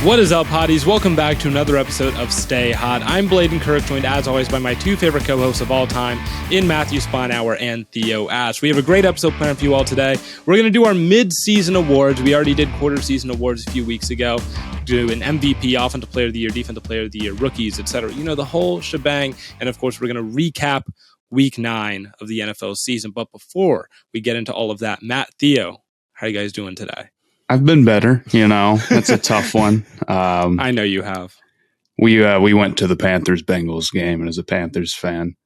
What is up, hotties? Welcome back to another episode of Stay Hot. I'm Blaiden Kirk, joined as always by my two favorite co-hosts of all time in Matthew Sponhour and Theo Ash. We have a great episode planned for you all today. We're going to do our mid-season awards. We already did quarter-season awards a few weeks ago. Do an MVP, Offensive Player of the Year, Defensive Player of the Year, rookies, etc. You know, the whole shebang. And of course, we're going to recap Week 9 of the NFL season. But before we get into all of that, Matt, Theo, how are you guys doing today? I've been better, you know. That's a tough one. I know you have. We went to the Panthers Bengals game, and as a Panthers fan,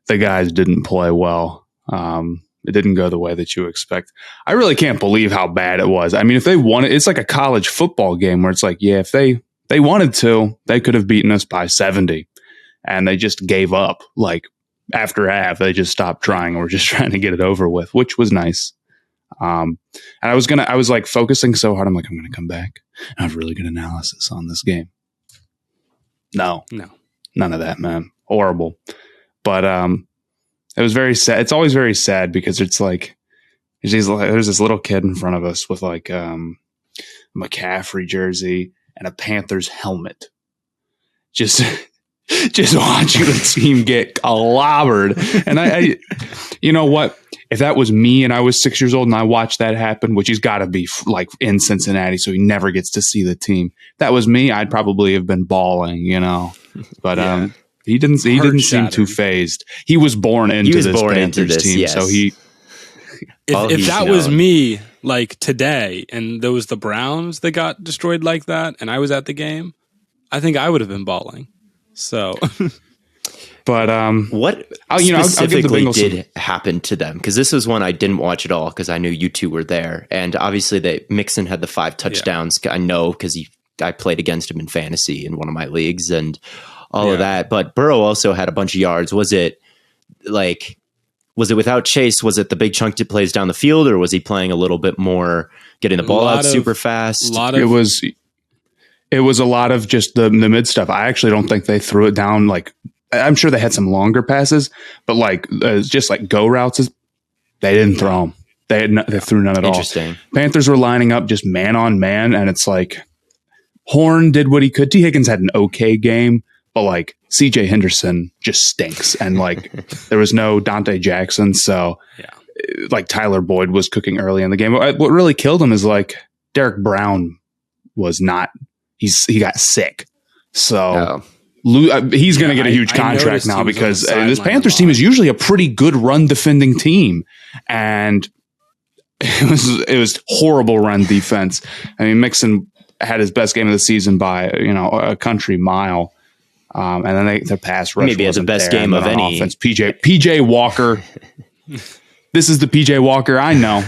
the guys didn't play well. It didn't go the way that you expect. I really can't believe how bad it was. I mean, if they wanted, it's like a college football game where it's like, yeah, if they wanted to, they could have beaten us by 70, and they just gave up. Like after half, they just stopped trying. We're just trying to get it over with, which was nice. And I was like focusing so hard. I'm like, I'm going to come back and have really good analysis on this game. No, none of that, man. Horrible. But, it was very sad. It's always very sad because it's like, there's this little kid in front of us with like, McCaffrey jersey and a Panthers helmet. Just watching the team get clobbered. And I you know what? If that was me and I was 6 years old and I watched that happen, which he's got to be like in Cincinnati, so he never gets to see the team. If that was me, I'd probably have been bawling, you know. But yeah. He didn't seem too phased. He was born into this Panthers team, yes. So he. If that was me, like today, and there was the Browns that got destroyed like that, and I was at the game, I think I would have been bawling. So. But what specifically did happen to them? Because this was one I didn't watch at all because I knew you two were there. And obviously, Mixon had the 5 touchdowns. Yeah. I know because I played against him in fantasy in one of my leagues and all of that. But Burrow also had a bunch of yards. Was it without Chase? Was it the big chunk that plays down the field, or was he playing a little bit more, getting the ball out super fast? It was a lot of just the mid stuff. I actually don't think they threw it down like. I'm sure they had some longer passes, but like just like go routes, they didn't throw them. They threw none at all. Interesting. Panthers were lining up just man on man, and it's like Horn did what he could. T. Higgins had an okay game, but like C.J. Henderson just stinks, and like there was no Dante Jackson, so like Tyler Boyd was cooking early in the game. What really killed him is like Derek Brown was not. He got sick, so. He's going to get a huge contract now because this Panthers team is usually a pretty good run defending team, and it was horrible run defense. I mean, Mixon had his best game of the season by a country mile, and then their pass rush maybe had the best game of any offense. PJ Walker. This is the PJ Walker I know.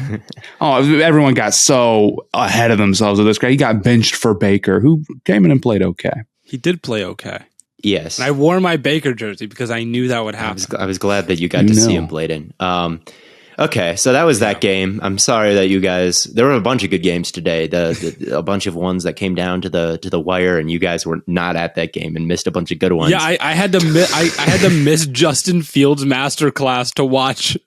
Oh, everyone got so ahead of themselves with this guy. He got benched for Baker, who came in and played okay. He did play okay. Yes. And I wore my Baker jersey because I knew that would happen. I was glad that you got to see him, Blaiden. Okay, so that was that game. I'm sorry that you guys. There were a bunch of good games today. A bunch of ones that came down to the wire, and you guys were not at that game and missed a bunch of good ones. Yeah, I had to miss Justin Fields' masterclass to watch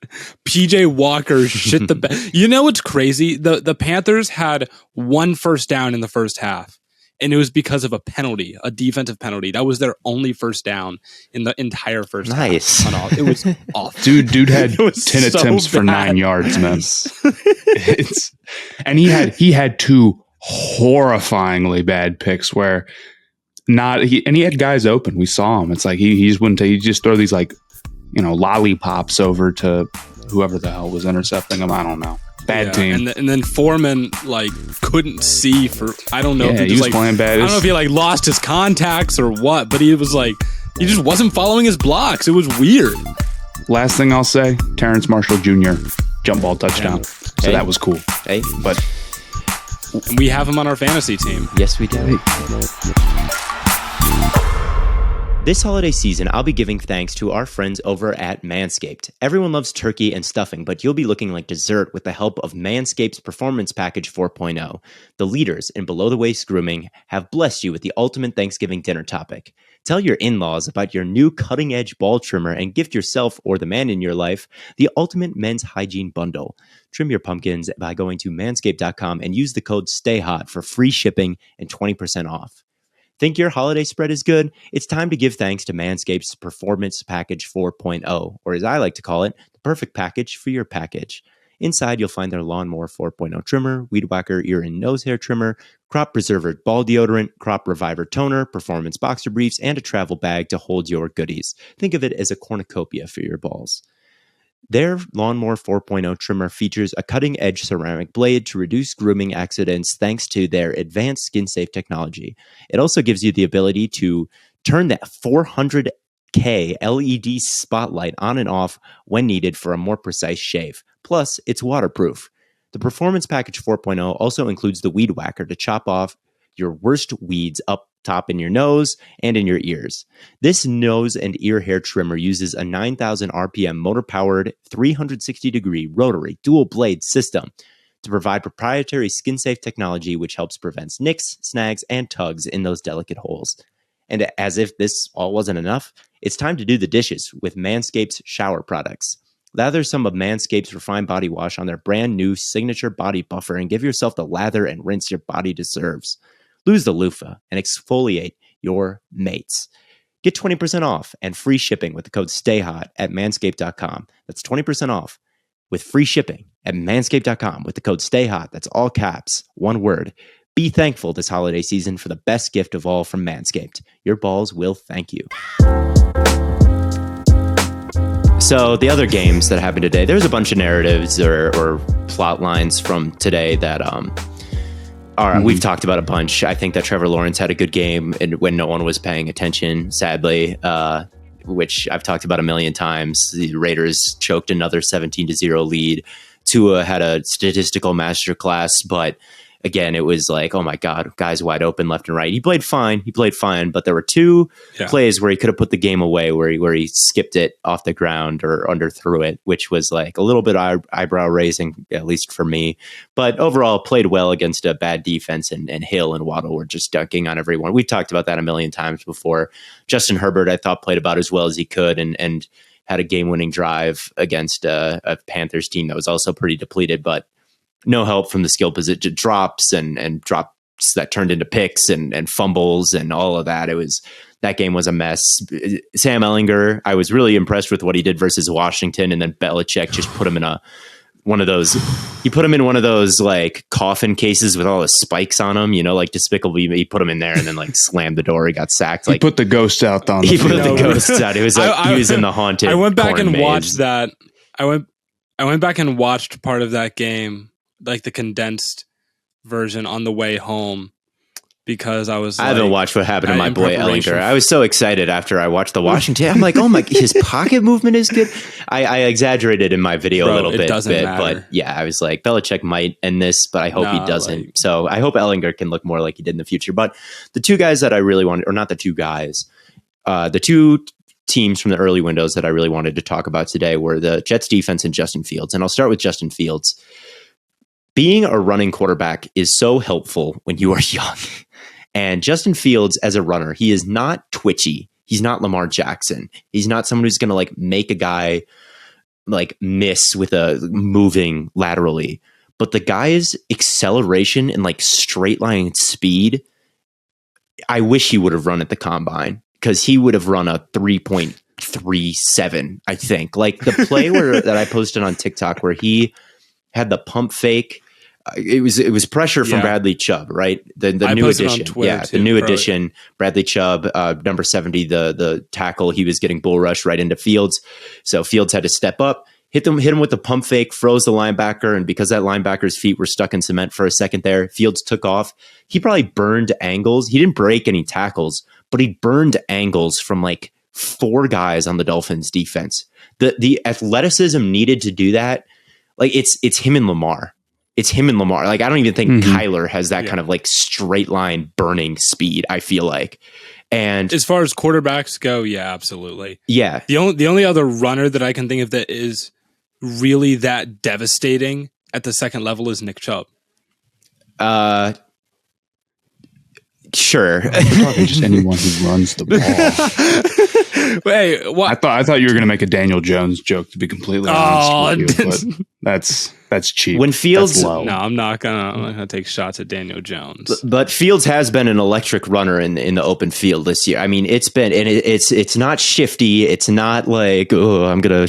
PJ Walker shit the bed. You know what's crazy? The Panthers had 1 first down in the first half. And it was because of a penalty, a defensive penalty. That was their only first down in the entire first half. It was awful. Dude had 10 attempts for 9 yards, man. And he had 2 horrifyingly bad picks where he had guys open. We saw him. It's like he just wouldn't he just throw these like, lollipops over to whoever the hell was intercepting him. I don't know. Bad team. And then Foreman like couldn't see for I don't know if he was playing bad. I don't know if he like lost his contacts or what, but he was like he just wasn't following his blocks. It was weird. Last thing I'll say, Terrence Marshall Jr. jump ball touchdown. So that was cool. But and we have him on our fantasy team. Yes, we do. This holiday season, I'll be giving thanks to our friends over at Manscaped. Everyone loves turkey and stuffing, but you'll be looking like dessert with the help of Manscaped's Performance Package 4.0. The leaders in below-the-waist grooming have blessed you with the ultimate Thanksgiving dinner topic. Tell your in-laws about your new cutting-edge ball trimmer and gift yourself or the man in your life the ultimate men's hygiene bundle. Trim your pumpkins by going to manscaped.com and use the code STAYHOT for free shipping and 20% off. Think your holiday spread is good? It's time to give thanks to Manscaped's Performance Package 4.0, or as I like to call it, the perfect package for your package. Inside, you'll find their Lawnmower 4.0 trimmer, Weed Whacker ear and nose hair trimmer, Crop Preserver ball deodorant, Crop Reviver toner, performance boxer briefs, and a travel bag to hold your goodies. Think of it as a cornucopia for your balls. Their Lawnmower 4.0 trimmer features a cutting-edge ceramic blade to reduce grooming accidents thanks to their advanced skin-safe technology. It also gives you the ability to turn that 400K LED spotlight on and off when needed for a more precise shave. Plus, it's waterproof. The Performance Package 4.0 also includes the Weed Whacker to chop off your worst weeds up top in your nose and in your ears. This nose and ear hair trimmer uses a 9,000 RPM motor-powered 360-degree rotary dual-blade system to provide proprietary skin-safe technology which helps prevent nicks, snags, and tugs in those delicate holes. And as if this all wasn't enough, it's time to do the dishes with Manscaped's shower products. Lather some of Manscaped's refined body wash on their brand new signature body buffer and give yourself the lather and rinse your body deserves. Lose the loofah and exfoliate your mates. Get 20% off and free shipping with the code STAYHOT at manscaped.com. That's 20% off with free shipping at manscaped.com with the code STAYHOT. That's all caps, one word. Be thankful this holiday season for the best gift of all from Manscaped. Your balls will thank you. So the other games that happened today, there's a bunch of narratives or plot lines from today that we've talked about a bunch. I think that Trevor Lawrence had a good game and when no one was paying attention, sadly, which I've talked about a million times. The Raiders choked another 17-0 lead. Tua had a statistical masterclass, but again, it was like, oh my God, guys wide open left and right. He played fine, but there were two plays where he could have put the game away, where he skipped it off the ground or underthrew it, which was like a little bit eyebrow raising, at least for me. But overall, played well against a bad defense, and Hill and Waddle were just dunking on everyone. We've talked about that a million times before. Justin Herbert, I thought, played about as well as he could, and had a game-winning drive against a Panthers team that was also pretty depleted, but no help from the skill position drops and drops that turned into picks and fumbles and all of that. That game was a mess. Sam Ehlinger, I was really impressed with what he did versus Washington, and then Belichick just put him in one of those like coffin cases with all the spikes on them, like Despicable Me. He put him in there and then like slammed the door. He got sacked. He put the ghosts out on the field. He put the ghosts out. It was like he was in the haunted. I went back and watched that. I went back and watched part of that game, like the condensed version on the way home, because I haven't watched what happened to my boy Ehlinger. I was so excited after I watched the Washington. I'm like, oh my, his pocket movement is good. I exaggerated in my video a little bit, but yeah, I was like, Belichick might end this, but I hope he doesn't. So I hope Ehlinger can look more like he did in the future. But the two guys that I really wanted, or not the two guys, the two teams from the early windows that I really wanted to talk about today were the Jets defense and Justin Fields. And I'll start with Justin Fields. Being a running quarterback is so helpful when you are young. And Justin Fields, as a runner, he is not twitchy. He's not Lamar Jackson. He's not someone who's going to like make a guy like miss with a moving laterally. But the guy's acceleration and like straight line speed, I wish he would have run at the combine, because he would have run a 3.37, I think. Like the play that I posted on TikTok where he had the pump fake. It was pressure from Bradley Chubb, right? The new addition. The new addition, Bradley Chubb, number 70, the tackle. He was getting bull rushed right into Fields. So Fields had to step up, hit him with the pump fake, froze the linebacker. And because that linebacker's feet were stuck in cement for a second there, Fields took off. He probably burned angles. He didn't break any tackles, but he burned angles from like 4 guys on the Dolphins defense. The athleticism needed to do that. Like it's him and Lamar. It's him and Lamar. Like, I don't even think Kyler has that kind of like straight line burning speed, I feel like. And as far as quarterbacks go, yeah, absolutely. Yeah. The only other runner that I can think of that is really that devastating at the second level is Nick Chubb. Sure. Probably just anyone who runs the ball. Hey, what? I thought you were going to make a Daniel Jones joke, to be completely honest with you, but that's cheap. When Fields, that's low. No, I'm not gonna take shots at Daniel Jones. But Fields has been an electric runner in the open field this year. I mean, it's been, and it's not shifty. It's not like, oh, I'm gonna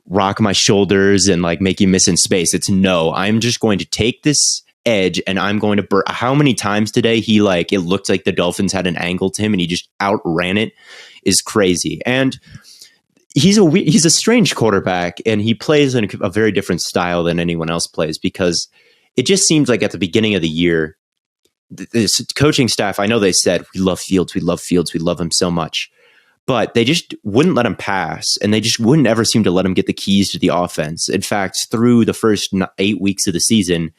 rock my shoulders and like make you miss in space. It's no, I'm just going to take this edge and I'm going to how many times today it looked like the Dolphins had an angle to him and he just outran it is crazy. And he's a strange quarterback, and he plays in a very different style than anyone else plays, because it just seems like at the beginning of the year, this coaching staff, I know they said, we love Fields, we love him so much, but they just wouldn't let him pass, and they just wouldn't ever seem to let him get the keys to the offense. In fact, through the first 8 weeks of the season,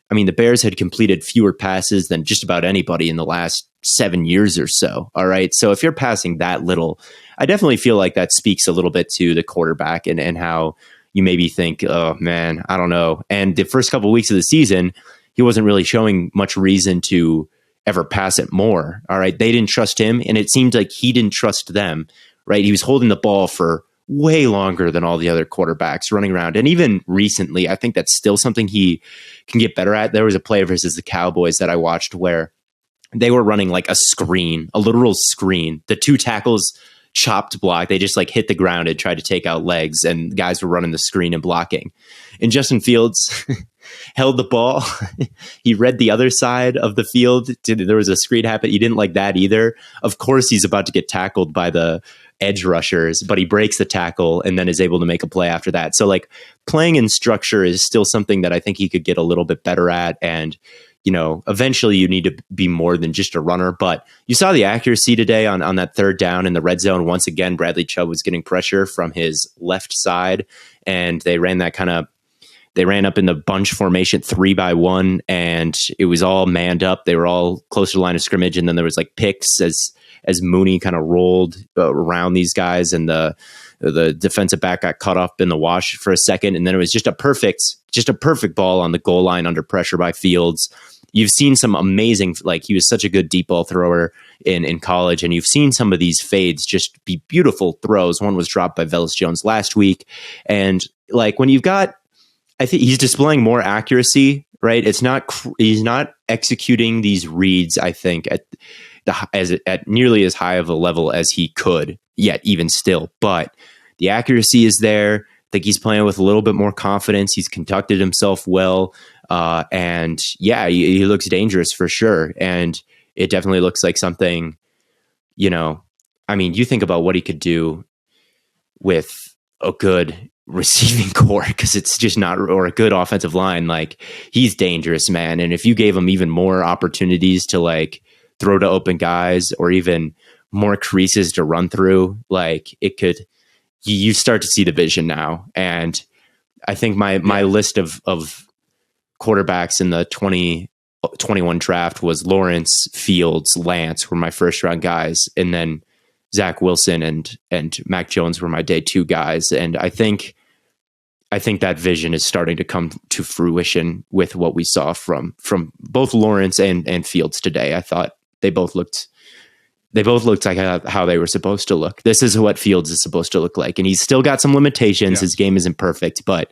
I mean, the Bears had completed fewer passes than just about anybody in the last 7 years or so. All right. So if you're passing that little, I definitely feel like that speaks a little bit to the quarterback and how you maybe think, oh man, I don't know. And the first couple of weeks of the season, he wasn't really showing much reason to ever pass it more. All right. They didn't trust him, and it seemed like he didn't trust them. Right. He was holding the ball for way longer than all the other quarterbacks running around. And even recently, I think that's still something he can get better at. There was a play versus the Cowboys that I watched where they were running like a screen, a literal screen. The two tackles chopped block. They just like hit the ground and tried to take out legs, and guys were running the screen and blocking. And Justin Fields held the ball. He read the other side of the field. There was a screen happen. He didn't like that either. Of course, he's about to get tackled by the edge rushers, but he breaks the tackle and then is able to make a play after that. So like playing in structure is still something that I think he could get a little bit better at. And, eventually you need to be more than just a runner, but you saw the accuracy today on that third down in the red zone. Once again, Bradley Chubb was getting pressure from his left side, and they ran up in the bunch formation 3-by-1, and it was all manned up. They were all close to the line of scrimmage. And then there was like picks as Mooney kind of rolled around these guys, and the defensive back got caught up in the wash for a second. And then it was just a perfect ball on the goal line under pressure by Fields. You've seen some amazing, he was such a good deep ball thrower in college, and you've seen some of these fades just be beautiful throws. One was dropped by Velus Jones last week. And when you've got, I think he's displaying more accuracy, right? He's not executing these reads, I think, at nearly as high of a level as he could yet, even still. But the accuracy is there. I think he's playing with a little bit more confidence. He's conducted himself well. And yeah, he looks dangerous for sure. And it definitely looks like something, you think about what he could do with a good receiving core, because it's just not, or a good offensive line. He's dangerous, man. And if you gave him even more opportunities to throw to open guys, or even more creases to run through, you start to see the vision now. And I think my list of quarterbacks in the 2021 draft was Lawrence, Fields, Lance were my first round guys, and then Zach Wilson and Mac Jones were my day 2 guys. And I think that vision is starting to come to fruition with what we saw from both Lawrence and Fields today. I thought they both looked like how they were supposed to look. This is what Fields is supposed to look like. And he's still got some limitations. Yeah. His game isn't perfect, but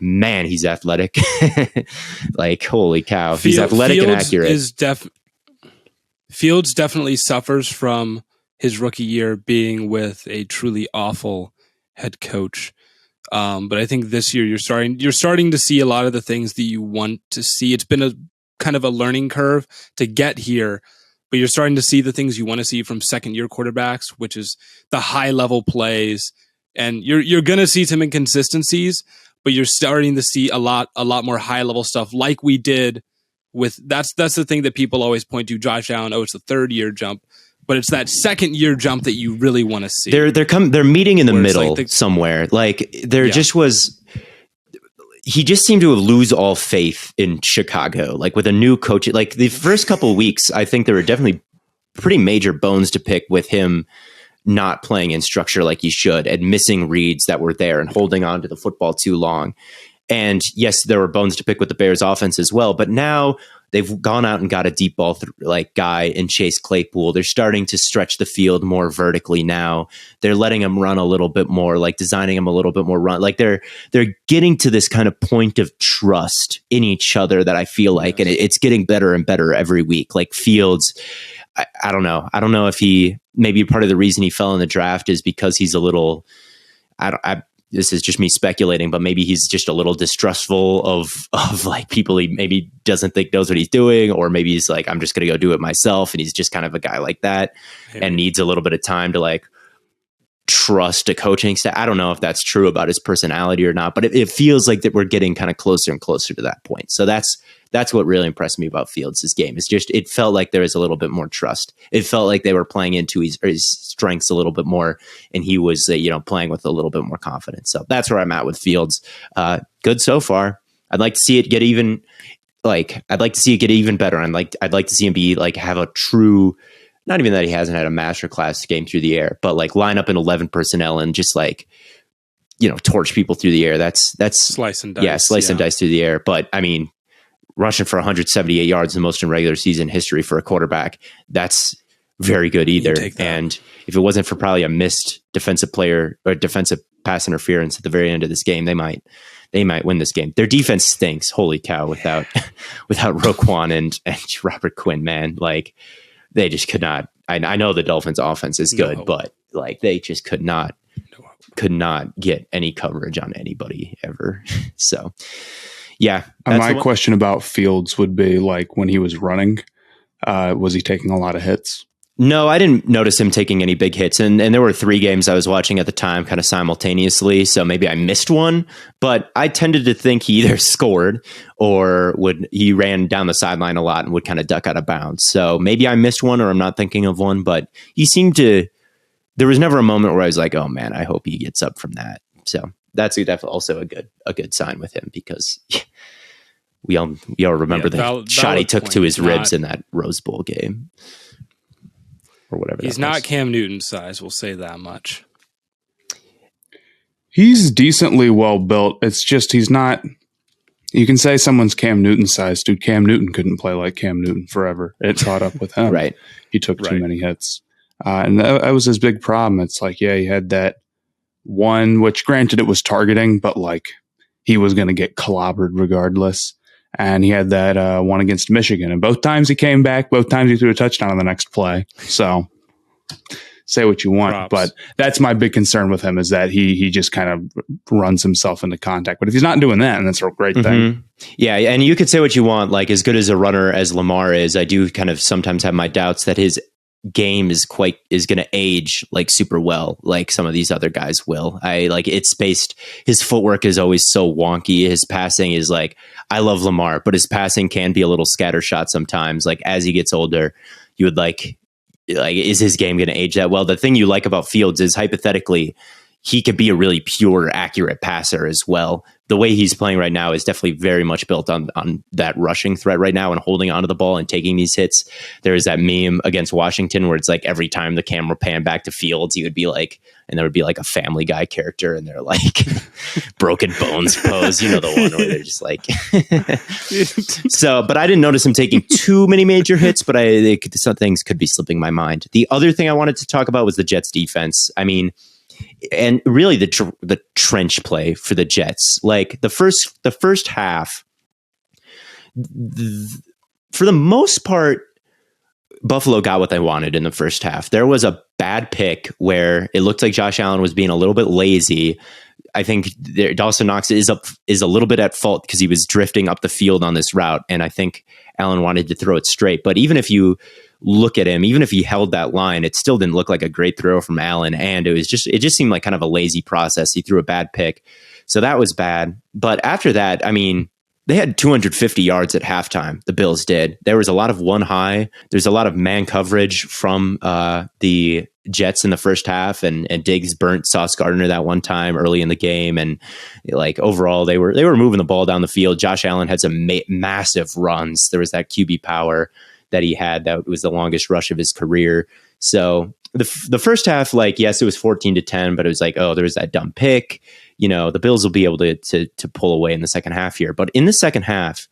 man, he's athletic. Holy cow. He's athletic and accurate. Fields definitely suffers from his rookie year being with a truly awful head coach. But I think this year you're starting to see a lot of the things that you want to see. It's been a kind of a learning curve to get here, but you're starting to see the things you want to see from second-year quarterbacks, which is the high-level plays. And you're going to see some inconsistencies, but you're starting to see a lot more high-level stuff like we did with that's the thing that people always point to, Josh Allen. Oh, it's the third-year jump. But it's that second-year jump that you really want to see. They're meeting in the middle somewhere. Just was. He just seemed to lose all faith in Chicago. With a new coach, the first couple of weeks, I think there were definitely pretty major bones to pick with him not playing in structure like he should, and missing reads that were there, and holding on to the football too long. And yes, there were bones to pick with the Bears offense as well. But now They've gone out and got a deep ball guy in Chase Claypool. They're starting to stretch the field more vertically now. They're letting him run a little bit more, like designing him a little bit more run. Like they're getting to this kind of point of trust in each other that I feel like, and it's getting better and better every week. Like Fields, I don't know. I don't know if maybe part of the reason he fell in the draft is because he's a little, this is just me speculating, but maybe he's just a little distrustful of like people he maybe doesn't think knows what he's doing, or maybe he's like, I'm just going to go do it myself. And he's just kind of a guy like that and needs a little bit of time to like trust a coaching staff. I don't know if that's true about his personality or not, but it feels like that we're getting kind of closer and closer to that point. So that's what really impressed me about Fields' game. It's just, it felt like there was a little bit more trust. It felt like they were playing into his strengths a little bit more, and he was, playing with a little bit more confidence. So that's where I'm at with Fields. Good so far. I'd like to see it get even, I'd like to see it get even better. I'd like to see him be like, have a true, not even that he hasn't had a masterclass game through the air, but like line up in 11 personnel and just torch people through the air. That's slice and dice. Yeah, slice and dice through the air. But I mean, rushing for 178 yards, the most in regular season history for a quarterback, that's very good either. And if it wasn't for probably a missed defensive player or defensive pass interference at the very end of this game, they might win this game. Their defense stinks. Holy cow. Without Roquan and Robert Quinn, man, like they just could not. I know the Dolphins offense is good, but like they just could not get any coverage on anybody ever. So yeah. My question about Fields would be like when he was running, was he taking a lot of hits? No, I didn't notice him taking any big hits. And there were 3 games I was watching at the time kind of simultaneously. So maybe I missed one, but I tended to think he either scored or he ran down the sideline a lot and would kind of duck out of bounds. So maybe I missed one or I'm not thinking of one, but there was never a moment where I was like, oh man, I hope he gets up from that. So that's definitely also a good sign with him, because we all remember the shot he took to his ribs in that Rose Bowl game. Or whatever. He's not Cam Newton size, we'll say that much. He's decently well built. It's just he's not. You can say someone's Cam Newton size, dude. Cam Newton couldn't play like Cam Newton forever. It caught up with him. Right. He took too many hits, and that was his big problem. It's like, he had that one, which granted it was targeting, but like he was going to get clobbered regardless. And he had that one against Michigan. And both times he came back, both times he threw a touchdown on the next play. So say what you want. Props. But that's my big concern with him, is that he just kind of runs himself into contact. But if he's not doing that, then that's a great thing. Yeah, and you could say what you want. Like, as good as a runner as Lamar is, I do kind of sometimes have my doubts that his game is going to age like super well, like some of these other guys will. His footwork is always so wonky. His passing is like, I love Lamar, but his passing can be a little scattershot sometimes. Like as he gets older, you would like, is his game going to age that well? The thing you like about Fields is hypothetically, he could be a really pure, accurate passer as well. The way he's playing right now is definitely very much built on that rushing threat right now and holding onto the ball and taking these hits. There is that meme against Washington where it's like every time the camera panned back to Fields, he would be like, and there would be like a Family Guy character and they're like broken bones pose, the one where they're just like, so, but I didn't notice him taking too many major hits, but some things could be slipping my mind. The other thing I wanted to talk about was the Jets defense. I mean, and really the trench play for the Jets, like the first half, for the most part, Buffalo got what they wanted in the first half. There was a bad pick where it looked like Josh Allen was being a little bit lazy. I think Dawson Knox is a little bit at fault because he was drifting up the field on this route, and I think Allen wanted to throw it straight. But even if you look at him, even if he held that line, it still didn't look like a great throw from Allen, and it just seemed like kind of a lazy process. He threw a bad pick, so that was bad. But after that, I mean, they had 250 yards at halftime. The Bills did. There was a lot of one high. There's a lot of man coverage from the Jets in the first half, and Diggs burnt Sauce Gardner that one time early in the game. And like overall, they were moving the ball down the field. Josh Allen had some massive runs. There was that QB power that he had that was the longest rush of his career. So the first half, like, yes, it was 14-10, but it was like, oh, there was that dumb pick. The Bills will be able to pull away in the second half here. But in the second half,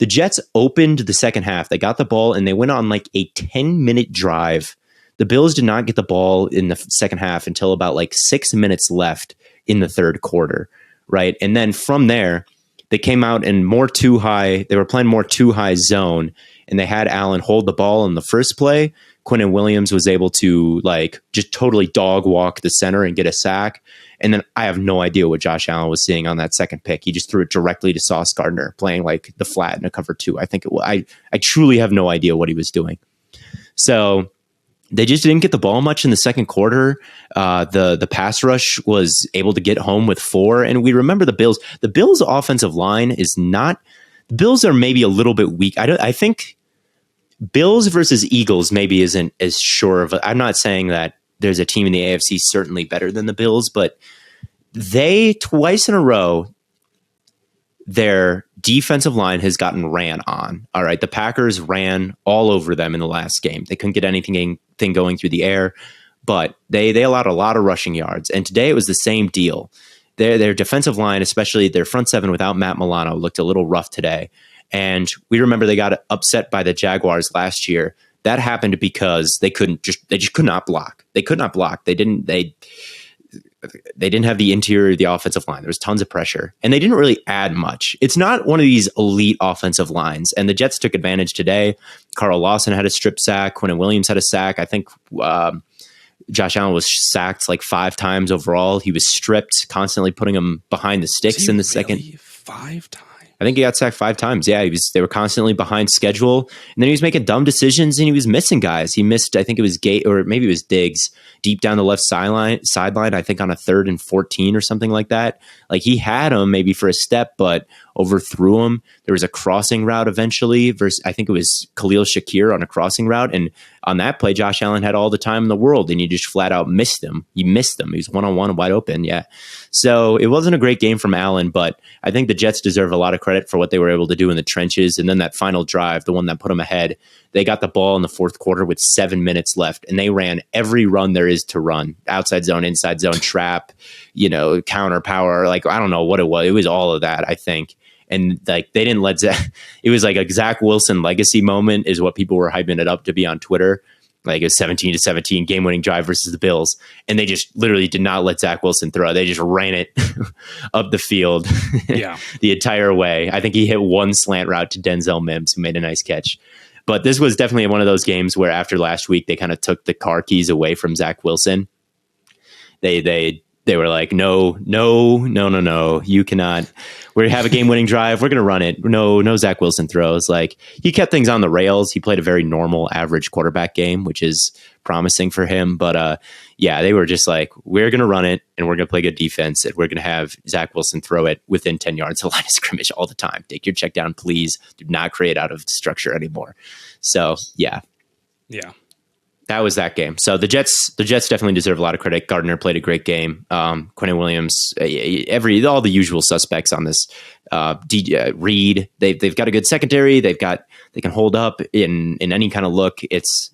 The Jets opened the second half. They got the ball and they went on like a 10-minute drive. The Bills did not get the ball in the second half until about like 6 minutes left in the third quarter, right? And then from there, they came out in more too high. They were playing more too high zone, and they had Allen hold the ball in the first play. Quinnen Williams was able to like just totally dog walk the center and get a sack. And then I have no idea what Josh Allen was seeing on that second pick. He just threw it directly to Sauce Gardner playing like the flat in a cover 2. I think it was, I truly have no idea what he was doing. So they just didn't get the ball much in the second quarter. The pass rush was able to get home with 4. And we remember the Bills. The Bills' offensive line is not. The Bills are maybe a little bit weak. I think Bills versus Eagles maybe isn't as sure of. I'm not saying that there's a team in the AFC certainly better than the Bills, but they twice in a row, their defensive line has gotten ran on. All right. The Packers ran all over them in the last game. They couldn't get anything going through the air, but they allowed a lot of rushing yards. And today it was the same deal. Their defensive line, especially their front seven without Matt Milano, looked a little rough today. And we remember they got upset by the Jaguars last year. That happened because they just could not block. They could not block. They didn't have the interior of the offensive line. There was tons of pressure, and they didn't really add much. It's not one of these elite offensive lines, and the Jets took advantage today. Carl Lawson had a strip sack. Quinnen Williams had a sack. I think Josh Allen was sacked like 5 times overall. He was stripped, constantly putting him behind the sticks in the second. 5 times? I think he got sacked 5 times. Yeah, they were constantly behind schedule. And then he was making dumb decisions and he was missing guys. He missed, I think it was Gate, or maybe it was Diggs, deep down the left sideline, I think on a 3rd and 14 or something like that. Like he had him maybe for a step, but overthrew him. There was a crossing route eventually versus, I think it was Khalil Shakir on a crossing route. And on that play, Josh Allen had all the time in the world and he just flat out missed him. He missed him. He was one-on-one wide open. Yeah. So it wasn't a great game from Allen, but I think the Jets deserve a lot of credit for what they were able to do in the trenches. And then that final drive, the one that put them ahead, they got the ball in the fourth quarter with 7 minutes left and they ran every run there is to run. Outside zone, inside zone, trap, counter power. Like, I don't know what it was. It was all of that, I think. And like they didn't let Zach, it was like a Zach Wilson legacy moment is what people were hyping it up to be on Twitter. Like a 17-17 game-winning drive versus the Bills. And they just literally did not let Zach Wilson throw. They just ran it up the field the entire way. I think he hit one slant route to Denzel Mims, who made a nice catch. But this was definitely one of those games where after last week, they kind of took the car keys away from Zach Wilson. They were like, no, you cannot. We have a game-winning drive. We're going to run it. No Zach Wilson throws. Like, he kept things on the rails. He played a very normal, average quarterback game, which is promising for him. But, they were just like, we're going to run it, and we're going to play good defense, and we're going to have Zach Wilson throw it within 10 yards of the line of scrimmage all the time. Take your check down, please. Do not create out of structure anymore. So, yeah. Yeah. That was that game. So the Jets definitely deserve a lot of credit. Gardner played a great game. Quinnen Williams, all the usual suspects on this. Reed, they've got a good secondary. They can hold up in any kind of look. It's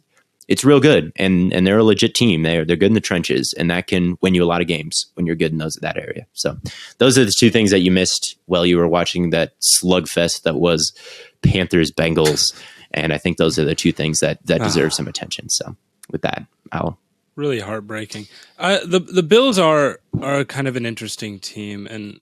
real good, and they're a legit team. They're good in the trenches, and that can win you a lot of games when you're good in that area. So those are the 2 things that you missed while you were watching that slugfest that was Panthers Bengals. And I think those are the 2 things that deserve some attention. So with that, I'll really heartbreaking. The Bills are kind of an interesting team, and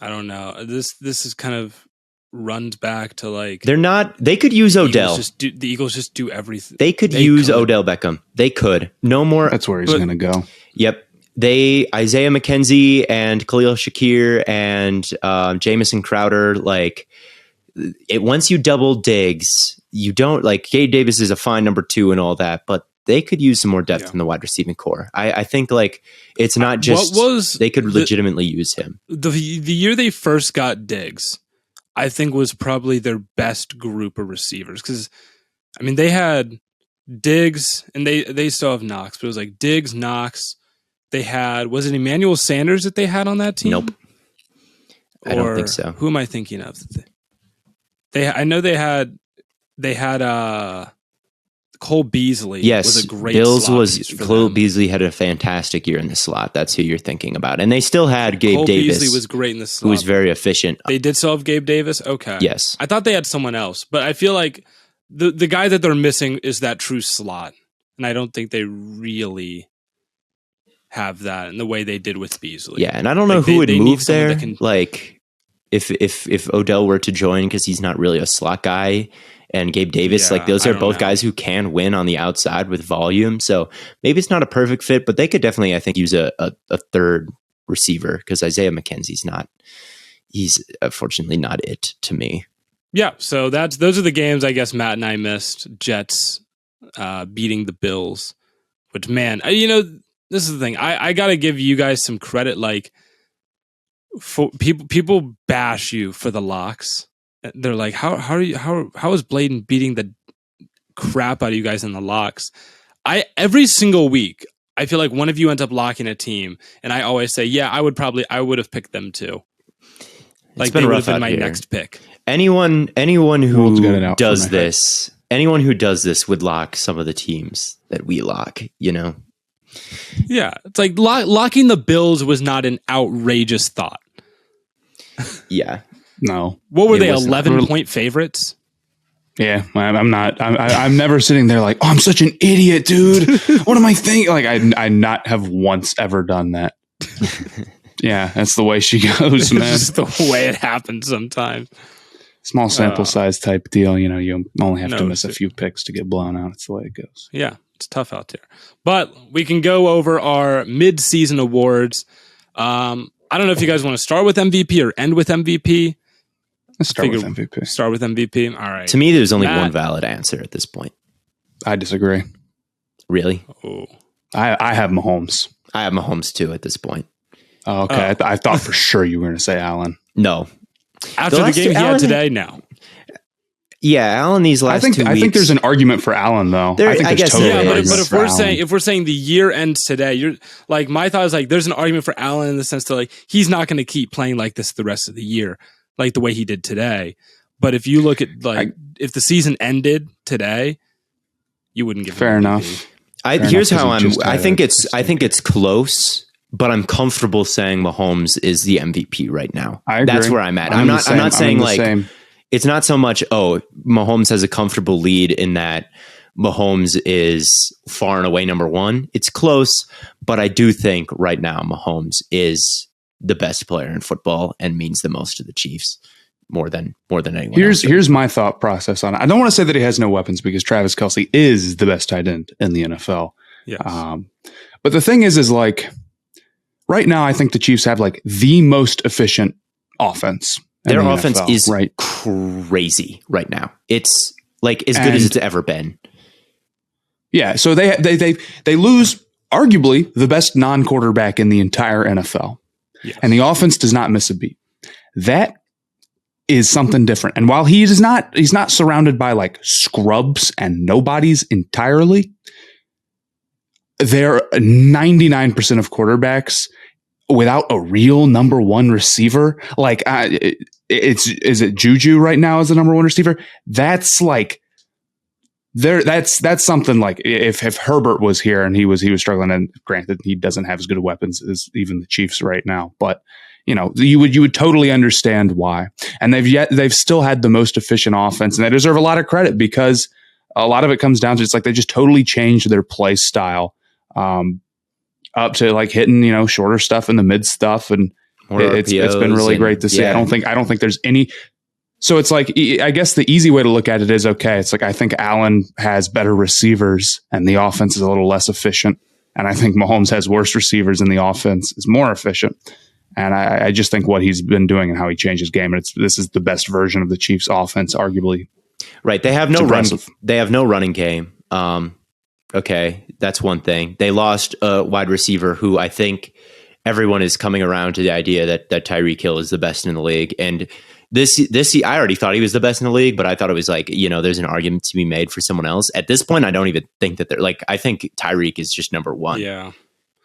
I don't know. This is kind of runs back to like they're not. They could use Odell. The Eagles just do everything. They could use Odell Beckham. They could. No more. That's where he's going to go. Yep. Isaiah McKenzie and Khalil Shakir and Jamison Crowder, like. Once you double Diggs, you don't like Gabe Davis is a fine number 2 and all that, but they could use some more depth in the wide receiving core. I think like it's not just they could legitimately use him. The year they first got Diggs, I think was probably their best group of receivers because I mean they had Diggs and they still have Knox, but it was like Diggs, Knox. They had was it Emmanuel Sanders that they had on that team? Nope, I don't think so. Who am I thinking of? I know they had Cole Beasley was a great Bills slot was piece for Cole them. Beasley had a fantastic year in the slot. That's who you're thinking about. And they still had Gabe Cole Davis. Beasley was great in the slot. Who was very efficient. They did still have Gabe Davis? Okay. Yes. I thought they had someone else, but I feel like the guy that they're missing is that true slot. And I don't think they really have that in the way they did with Beasley. Yeah, and I don't know who would move there. Can, like if Odell were to join, because he's not really a slot guy, and Gabe Davis, like those are both guys who can win on the outside with volume. So maybe it's not a perfect fit, but they could definitely, I think, use a third receiver, because Isaiah McKenzie's not. He's unfortunately not it to me. Yeah, so those are the games I guess Matt and I missed. Jets beating the Bills, which, man, this is the thing. I got to give you guys some credit. Like, for people bash you for the locks. They're like, how is BLAIDEN beating the crap out of you guys in the locks? Every single week, I feel like one of you ends up locking a team, and I always say, yeah, I would have picked them too. Like, they would have been my next pick. Anyone who does this would lock some of the teams that we lock, Yeah. It's like locking the Bills was not an outrageous thought. Yeah. No. What were they, 11-point favorites? Yeah, I'm not. I'm never sitting there like, oh, I'm such an idiot, dude. What am I thinking? Like, I not have once ever done that. Yeah, that's the way she goes, man. It's just the way it happens sometimes. Small sample size type deal. You only have to miss a few picks to get blown out. It's the way it goes. Yeah, it's tough out there. But we can go over our mid-season awards. I don't know if you guys want to start with MVP or end with MVP. Let's start with MVP. Start with MVP. All right. To me, there's only one valid answer at this point. I disagree. Really? Oh. I have Mahomes. I have Mahomes too at this point. Oh, okay. I thought for sure you were going to say Allen. No. After the game he had today, no. Yeah, Allen these last 2 weeks. I think there's an argument for Allen, though. I guess totally but if we're saying the year ends today, you're like, my thought is like, there's an argument for Allen in the sense that like he's not going to keep playing like this the rest of the year, like the way he did today. But if you look at if the season ended today, you wouldn't give him fair enough. Here's how I think it's close. But I'm comfortable saying Mahomes is the MVP right now. I agree. That's where I'm at. I'm not saying like it's not so much, Mahomes has a comfortable lead in that Mahomes is far and away number one. It's close, but I do think right now Mahomes is the best player in football and means the most to the Chiefs more than anyone else. Here's my thought process on it. I don't want to say that he has no weapons because Travis Kelce is the best tight end in the NFL. Yes. But the thing is like, right now, I think the Chiefs have like the most efficient offense. Their offense NFL, is right? Crazy right now. It's like as good as it's ever been. Yeah. So they lose arguably the best non-quarterback in the entire NFL. Yes. And the offense does not miss a beat. That is something different. And while he's not surrounded by like scrubs and nobodies entirely, there are 99% of quarterbacks without a real number one receiver. Like is it Juju right now as the number one receiver? That's like that's something like if Herbert was here and he was struggling, and granted he doesn't have as good of weapons as even the Chiefs right now, but you would totally understand why. And they've still had the most efficient offense, and they deserve a lot of credit because a lot of it comes down to it's like they just totally changed their play style. Up to like hitting, shorter stuff and the mid stuff. And it's been really great to see. Yeah. I don't think there's any. So it's like, I guess the easy way to look at it is, okay, it's like, I think Allen has better receivers and the offense is a little less efficient. And I think Mahomes has worse receivers and the offense is more efficient. And I just think what he's been doing and how he changed his game. And this is the best version of the Chiefs offense, arguably. Right. They have no running game. Okay, that's one thing. They lost a wide receiver who I think everyone is coming around to the idea that Tyreek Hill is the best in the league. And this I already thought he was the best in the league, but I thought it was like, there's an argument to be made for someone else. At this point, I don't even think that they're like, I think Tyreek is just number one. Yeah.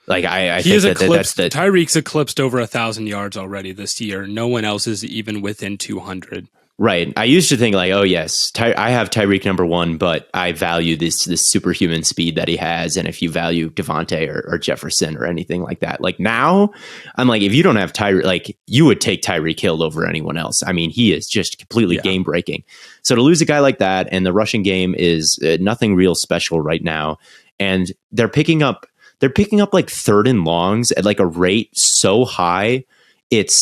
Like I think Tyreek's eclipsed over 1,000 yards already this year. No one else is even within 200. Right. I used to think like, oh yes, I have Tyreek number 1, but I value this superhuman speed that he has. And if you value Devontae or Jefferson or anything like that, like now, I'm like, if you don't have Tyreek, like you would take Tyreek Hill over anyone else. I mean, he is just completely game breaking. So to lose a guy like that, and the rushing game is nothing real special right now, and they're picking up like 3rd and longs at like a rate so high, it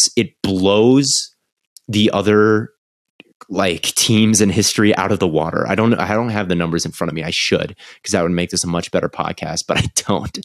blows the other like teams in history out of the water. I don't have the numbers in front of me. I should, because that would make this a much better podcast, but I don't.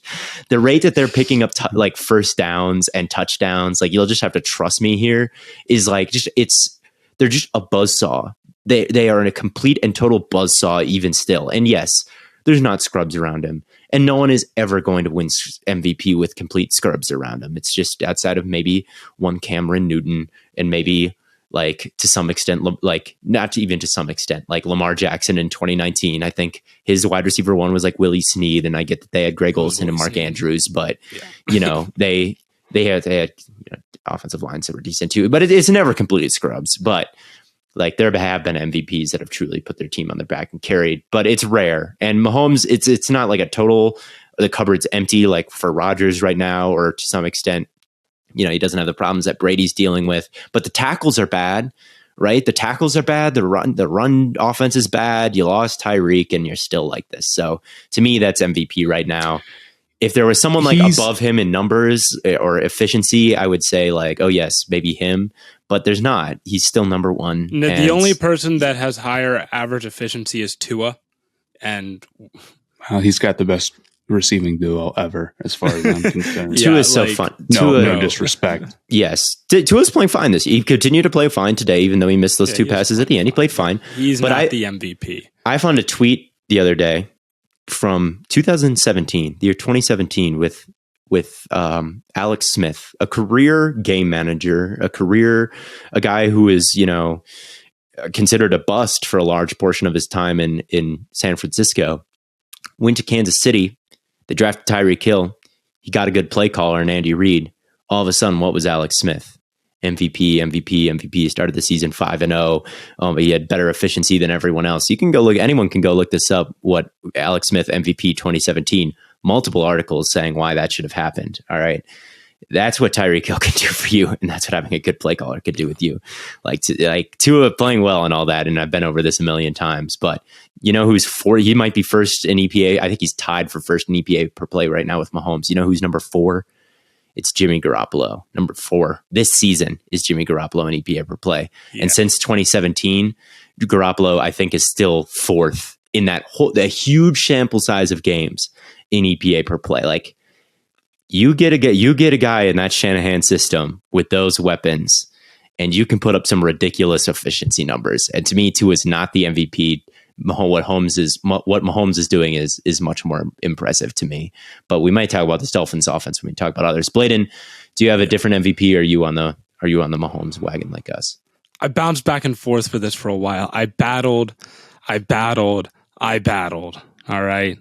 The rate that they're picking up like first downs and touchdowns, like you'll just have to trust me here, is like they're just a buzzsaw. They are in a complete and total buzzsaw even still. And yes, there's not scrubs around him, and no one is ever going to win MVP with complete scrubs around him. It's just outside of maybe one Cameron Newton and maybe like to some extent, like not even to some extent, like Lamar Jackson in 2019. I think his wide receiver 1 was like Willie Snead, and I get that they had Greg Olsen and Mark Andrews, but you know, they had offensive lines that were decent too, but it's never completed scrubs. But like there have been MVPs that have truly put their team on their back and carried, but it's rare. And Mahomes, it's not like a total, the cupboard's empty like for Rodgers right now, or to some extent, you know, he doesn't have the problems that Brady's dealing with, but the tackles are bad, right? The tackles are bad. The run offense is bad. You lost Tyreek and you're still like this. So to me, that's MVP right now. If there was someone like above him in numbers or efficiency, I would say like, oh yes, maybe him, but there's not. He's still number 1. The only person that has higher average efficiency is Tua, and he's got the best receiving duo ever, as far as I'm concerned. Tua is so fun. No disrespect. Yes, Tua's playing fine. He continued to play fine today, even though he missed those 2 passes at the end. He played fine. He's not the MVP. I found a tweet the other day from 2017, the year 2017, with Alex Smith, a career game manager, a guy who is, you know, considered a bust for a large portion of his time in San Francisco. Went to Kansas City. They drafted Tyreek Hill. He got a good play caller in Andy Reid. All of a sudden, what was Alex Smith? MVP. Started the season 5-0. He had better efficiency than everyone else. Anyone can go look this up. What Alex Smith MVP 2017. Multiple articles saying why that should have happened. All right. That's what Tyreek Hill can do for you, and that's what having a good play caller could do with you. Like Tua playing well and all that, and I've been over this a million times. But you know who's he might be first in EPA. I think he's tied for first in EPA per play right now with Mahomes. You know who's number 4? It's Jimmy Garoppolo. Number 4 this season is Jimmy Garoppolo in EPA per play, and since 2017, Garoppolo I think is still 4th in that huge sample size of games in EPA per play. Like. You get a guy in that Shanahan system with those weapons, and you can put up some ridiculous efficiency numbers. And to me, Tua is not the MVP. What Mahomes is doing is much more impressive to me. But we might talk about this Dolphins offense when we talk about others. Blaiden, do you have a different MVP? Or are you on the Mahomes wagon like us? I bounced back and forth for this for a while. I battled. All right.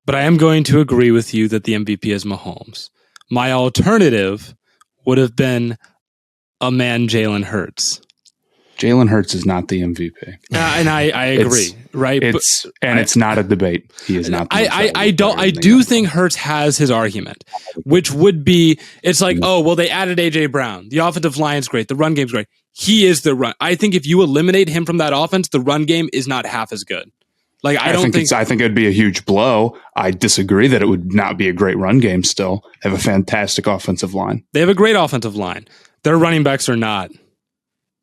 But I am going to agree with you that the MVP is Mahomes. My alternative would have been a man, Jalen Hurts. Jalen Hurts is not the MVP. And I agree, right? It's not a debate. He is not. I do think Hurts has his argument, which would be, it's like, oh, well, they added AJ Brown. The offensive line's great. The run game's great. He is the run. I think if you eliminate him from that offense, the run game is not half as good. Like I think it would be a huge blow. I disagree that it would not be a great run game still. They have a fantastic offensive line. They have a great offensive line. Their running backs are not.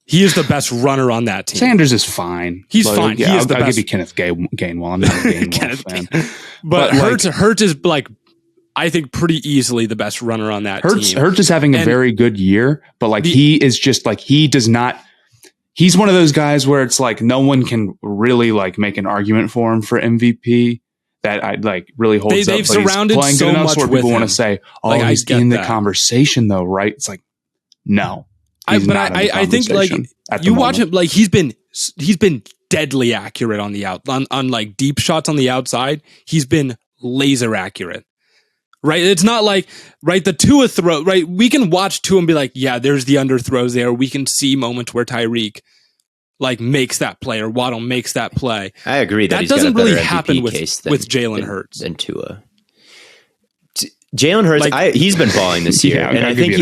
He is the best runner on that team. Sanders is fine. He's fine. Yeah, he is the I'll best. give you Kenneth Gainwell. I'm not a Gainwell fan. But Hurts is like, I think pretty easily the best runner on that team. Hurts is having a very good year, but like he is just like, he does not. He's one of those guys where it's like no one can really like make an argument for him for MVP that I like really holds up. They've surrounded playing so good enough much where with people him. want to say, "Oh, like, he's in the conversation," though, right? It's like, no, I think like you watch him, like he's been deadly accurate on the on like deep shots on the outside. He's been laser accurate. right? It's not like, right, the Tua throw, right? We can watch Tua and be like, yeah, there's the underthrows there. We can see moments where Tyreek like makes that play or Waddle makes that play. I agree that doesn't really happen with Jalen Hurts than Tua. Jalen Hurts, like, he's been balling this year, yeah, and I think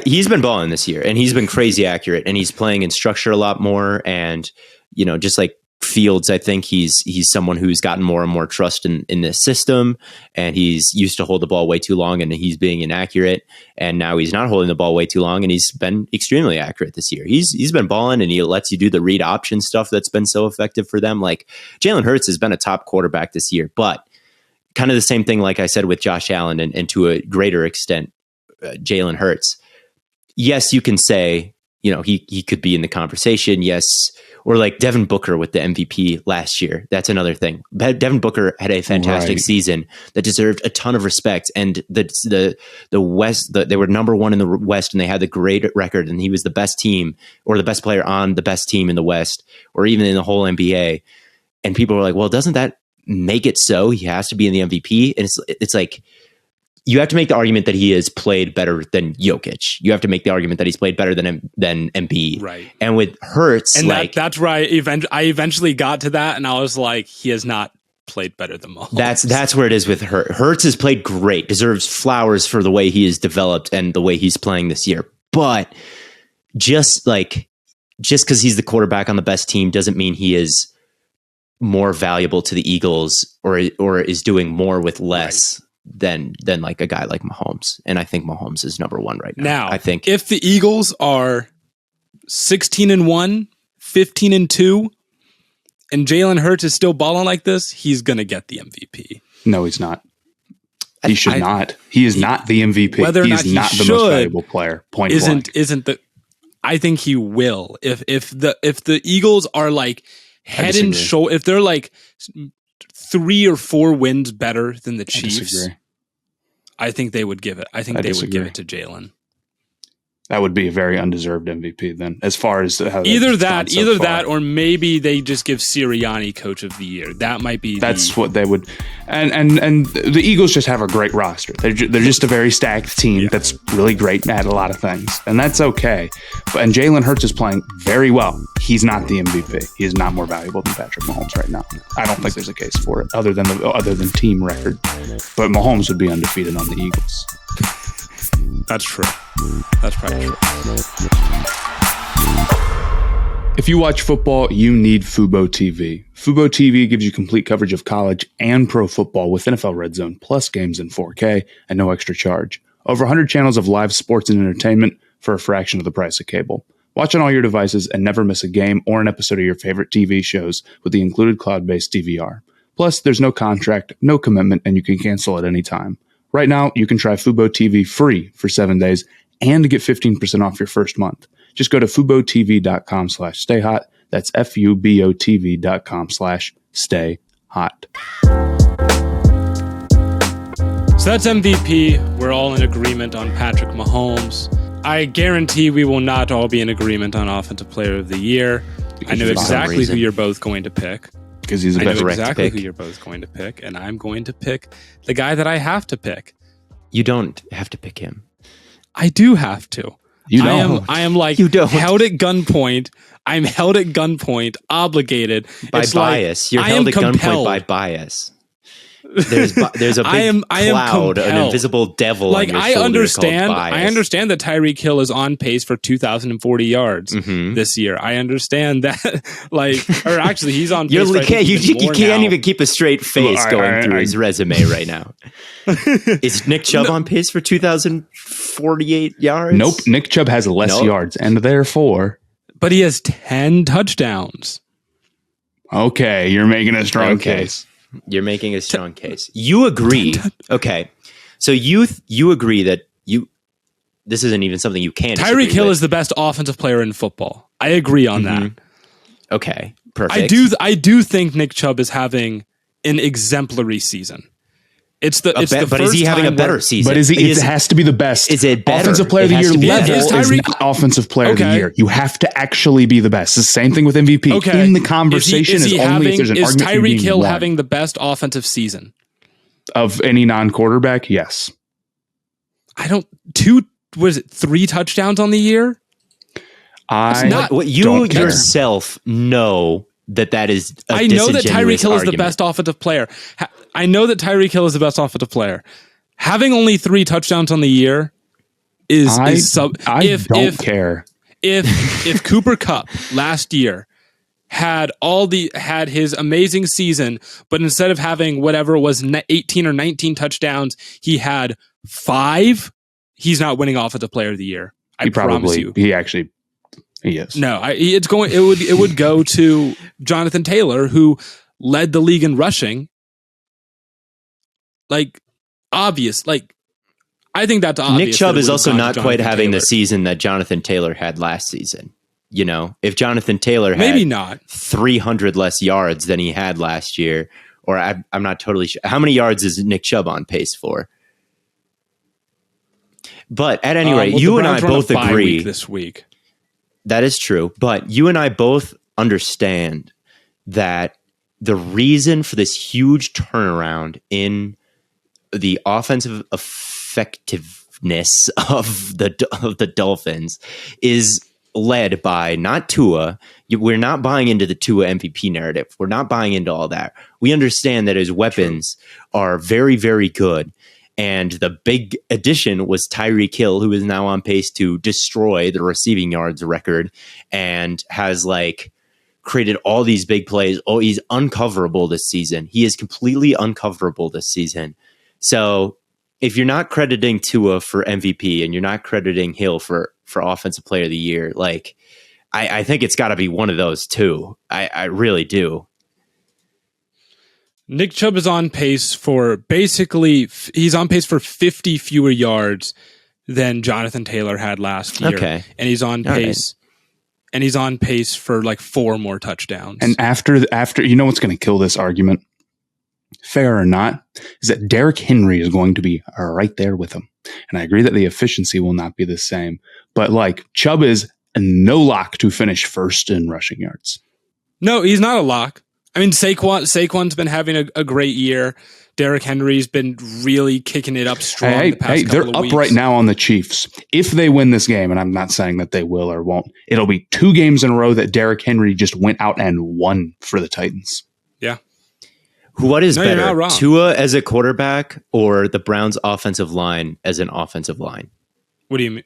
he's been balling this year, and he's been crazy accurate, and he's playing in structure a lot more, and just like Fields, I think he's someone who's gotten more and more trust in this system, and he's used to hold the ball way too long, and he's being inaccurate, and now he's not holding the ball way too long, and he's been extremely accurate this year. He's been balling, and he lets you do the read option stuff that's been so effective for them. Like Jalen Hurts has been a top quarterback this year, but kind of the same thing, like I said, with Josh Allen and to a greater extent, Jalen Hurts. Yes, you can say, he could be in the conversation. Yes. Or like Devin Booker with the MVP last year. That's another thing. Devin Booker had a fantastic season that deserved a ton of respect. And the West, they were number one in the West, and they had the great record, and he was the best team or the best player on the best team in the West, or even in the whole NBA. And people were like, well, doesn't that make it so he has to be in the MVP? And it's like, you have to make the argument that he has played better than Jokic. You have to make the argument that he's played better than Embiid. Right. And with Hurts, and that's where I eventually got to that, and I was like, he has not played better than Mahomes. That's where it is with Hurts. Hurts has played great, deserves flowers for the way he is developed and the way he's playing this year. But just because he's the quarterback on the best team doesn't mean he is more valuable to the Eagles or is doing more with less than like a guy like Mahomes. And I think Mahomes is number one right now. Now, I think if the Eagles are 16-1, 15-2, and Jalen Hurts is still balling like this, he's going to get the MVP. No, he's not. He should not. He is not the MVP. Whether or he's not the most valuable player. Point blank. I think he will. If the Eagles are like head and shoulder, if they're like 3 or 4 wins better than the Chiefs, I think they would give it. I think they would give it to Jalen. That would be a very undeserved MVP then, as far as how either that, or maybe they just give Sirianni Coach of the Year. That might be. That's what they would, and the Eagles just have a great roster. They're just a very stacked team that's really great at a lot of things, and that's okay. And Jalen Hurts is playing very well. He's not the MVP. He is not more valuable than Patrick Mahomes right now. I don't think there's a case for it, other than team record. But Mahomes would be undefeated on the Eagles. That's true. That's probably true. If you watch football, you need Fubo TV. Fubo TV gives you complete coverage of college and pro football with NFL Red Zone, plus games in 4K and no extra charge. Over 100 channels of live sports and entertainment for a fraction of the price of cable. Watch on all your devices and never miss a game or an episode of your favorite TV shows with the included cloud-based DVR. Plus, there's no contract, no commitment, and you can cancel at any time. Right now, you can try Fubo TV free for 7 days and get 15% off your first month. Just go to FuboTV.com/stayhot. That's FUBOTV.com/stayhot. So that's MVP. We're all in agreement on Patrick Mahomes. I guarantee we will not all be in agreement on Offensive Player of the Year. I know exactly who you're both going to pick. Because he's a better I know exactly who you're both going to pick, and I'm going to pick the guy that I have to pick. You don't have to pick him. I do have to. You don't. I am like held at gunpoint. I'm held at gunpoint, obligated. By bias. You're held at gunpoint by bias. There's a big cloud, an invisible devil. Like on your shoulder I understand that Tyreek Hill is on pace for 2,040 yards this year. I understand that. Or actually, he's on. You can't even keep a straight face going through his resume right now. Is Nick Chubb on pace for 2,048 yards? Nope. Nick Chubb has less yards, and therefore, but he has 10 touchdowns. Okay, you're making a strong case. You're making a strong case. You agree. Okay. So you agree that this isn't even something you can. Tyreek Hill is the best offensive player in football. I agree on that. Okay. Perfect. I do think Nick Chubb is having an exemplary season. But is he having a better season? But it has to be the best. Is it better? Offensive Player of the Year level is not Offensive Player of the Year. You have to actually be the best. It's the same thing with MVP. Okay. In the conversation is only if there's an argument for being Tyreek Hill one. having the best offensive season? Of any non-quarterback, yes. I don't. 3 touchdowns on the year? You yourself know that is a I know that Tyreek Hill argument. is the best offensive player. I know that Tyreek Hill is the best offensive player. Having only 3 touchdowns on the year I don't care. If Cooper Kupp last year had his amazing season, but instead of having whatever was 18 or 19 touchdowns, he had 5, he's not winning offensive player of the year. I promise you. He is. No, it would go to Jonathan Taylor, who led the league in rushing. Like, obvious. Like, I think that's obvious. Nick Chubb is also not quite having the season that Jonathan Taylor had last season. You know, if Jonathan Taylor had maybe not 300 less yards than he had last year, or I'm not totally sure. How many yards is Nick Chubb on pace for? But at any rate, you and I both agree this week. That is true. But you and I both understand that the reason for this huge turnaround in the offensive effectiveness of the Dolphins is led by not Tua. We're not buying into the Tua MVP narrative. We're not buying into all that. We understand that his weapons are very, very good. And the big addition was Tyreek Hill, who is now on pace to destroy the receiving yards record and has created all these big plays. Oh, he's uncoverable this season. He is completely uncoverable this season. So if you're not crediting Tua for MVP and you're not crediting Hill for Offensive Player of the Year, I think it's got to be one of those two. I really do. Nick Chubb is on pace for he's on pace for 50 fewer yards than Jonathan Taylor had last year. Okay. And he's on pace. Right. And he's on pace for 4 more touchdowns. And after you know what's going to kill this argument, fair or not, is that Derrick Henry is going to be right there with him. And I agree that the efficiency will not be the same. But Chubb is no lock to finish first in rushing yards. No, he's not a lock. I mean, Saquon's been having a great year. Derrick Henry's been really kicking it up strong the past couple of weeks. They're up right now on the Chiefs. If they win this game, and I'm not saying that they will or won't, it'll be 2 games in a row that Derrick Henry just went out and won for the Titans. Yeah. What is better, Tua as a quarterback or the Browns' offensive line as an offensive line? What do you mean?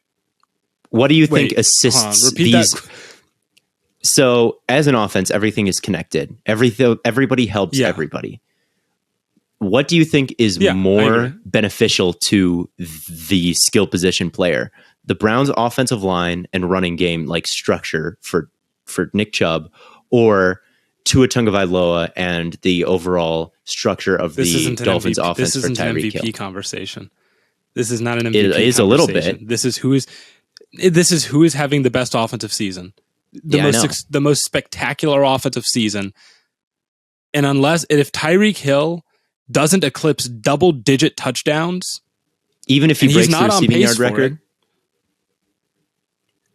What do you think assists these? That. So, as an offense, everything is connected. Everybody helps everybody. What do you think is more beneficial to the skill position player? The Browns' offensive line and running game, structure for Nick Chubb, or Tua Tagovailoa and the overall structure of the Dolphins' offense for Tyreek Hill? This isn't an MVP conversation. This is not an MVP. It is a little bit. This is who is having the best offensive season. The most spectacular offensive season. And if Tyreek Hill doesn't eclipse double-digit touchdowns, even if he breaks the receiving yard record,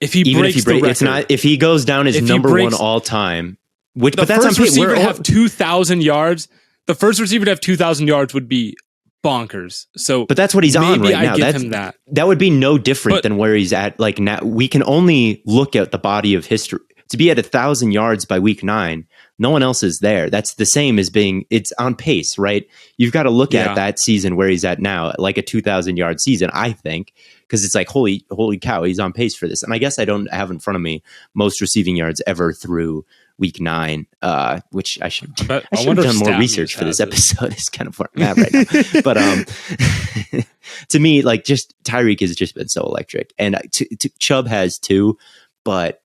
if he breaks the record, it's not. If he goes down as number 1 all time, but that's first receiver to have 2,000 yards. The first receiver to have 2,000 yards would be bonkers. So, but that's what he's on right now. Give him that. That would be no different than where he's at. Now, we can only look at the body of history. To be at 1,000 yards by week 9, no one else is there. That's the same as it's on pace, right? You've got to look at that season where he's at now, like a 2,000 yard season, I think, because it's holy cow, he's on pace for this. And I guess I don't have in front of me most receiving yards ever through week 9, which I should have done more research for this episode. Is kind of where I'm at right now. But to me, just Tyreek has just been so electric, and Chubb has too. But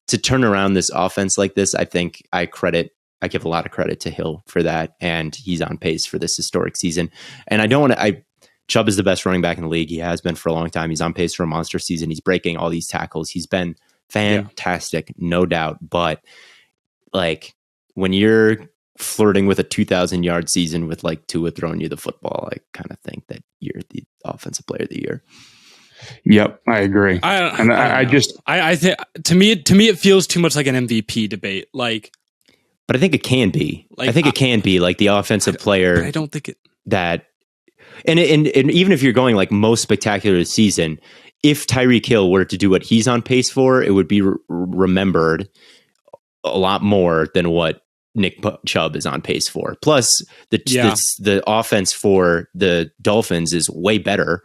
to turn around this offense like this, I think I give a lot of credit to Hill for that, and he's on pace for this historic season. And I don't want to. Chubb is the best running back in the league. He has been for a long time. He's on pace for a monster season. He's breaking all these tackles. He's been fantastic, no doubt. But when you're flirting with a 2,000 yard season with Tua throwing you the football, I kind of think that you're the offensive player of the year. Yep, I agree. I think to me it feels too much like an MVP debate. But I think it can be. I think it can be the offensive player. I don't think it that And even if you're going like most spectacular this season, if Tyreek Hill were to do what he's on pace for, it would be remembered a lot more than what Nick Chubb is on pace for. Plus, the offense for the Dolphins is way better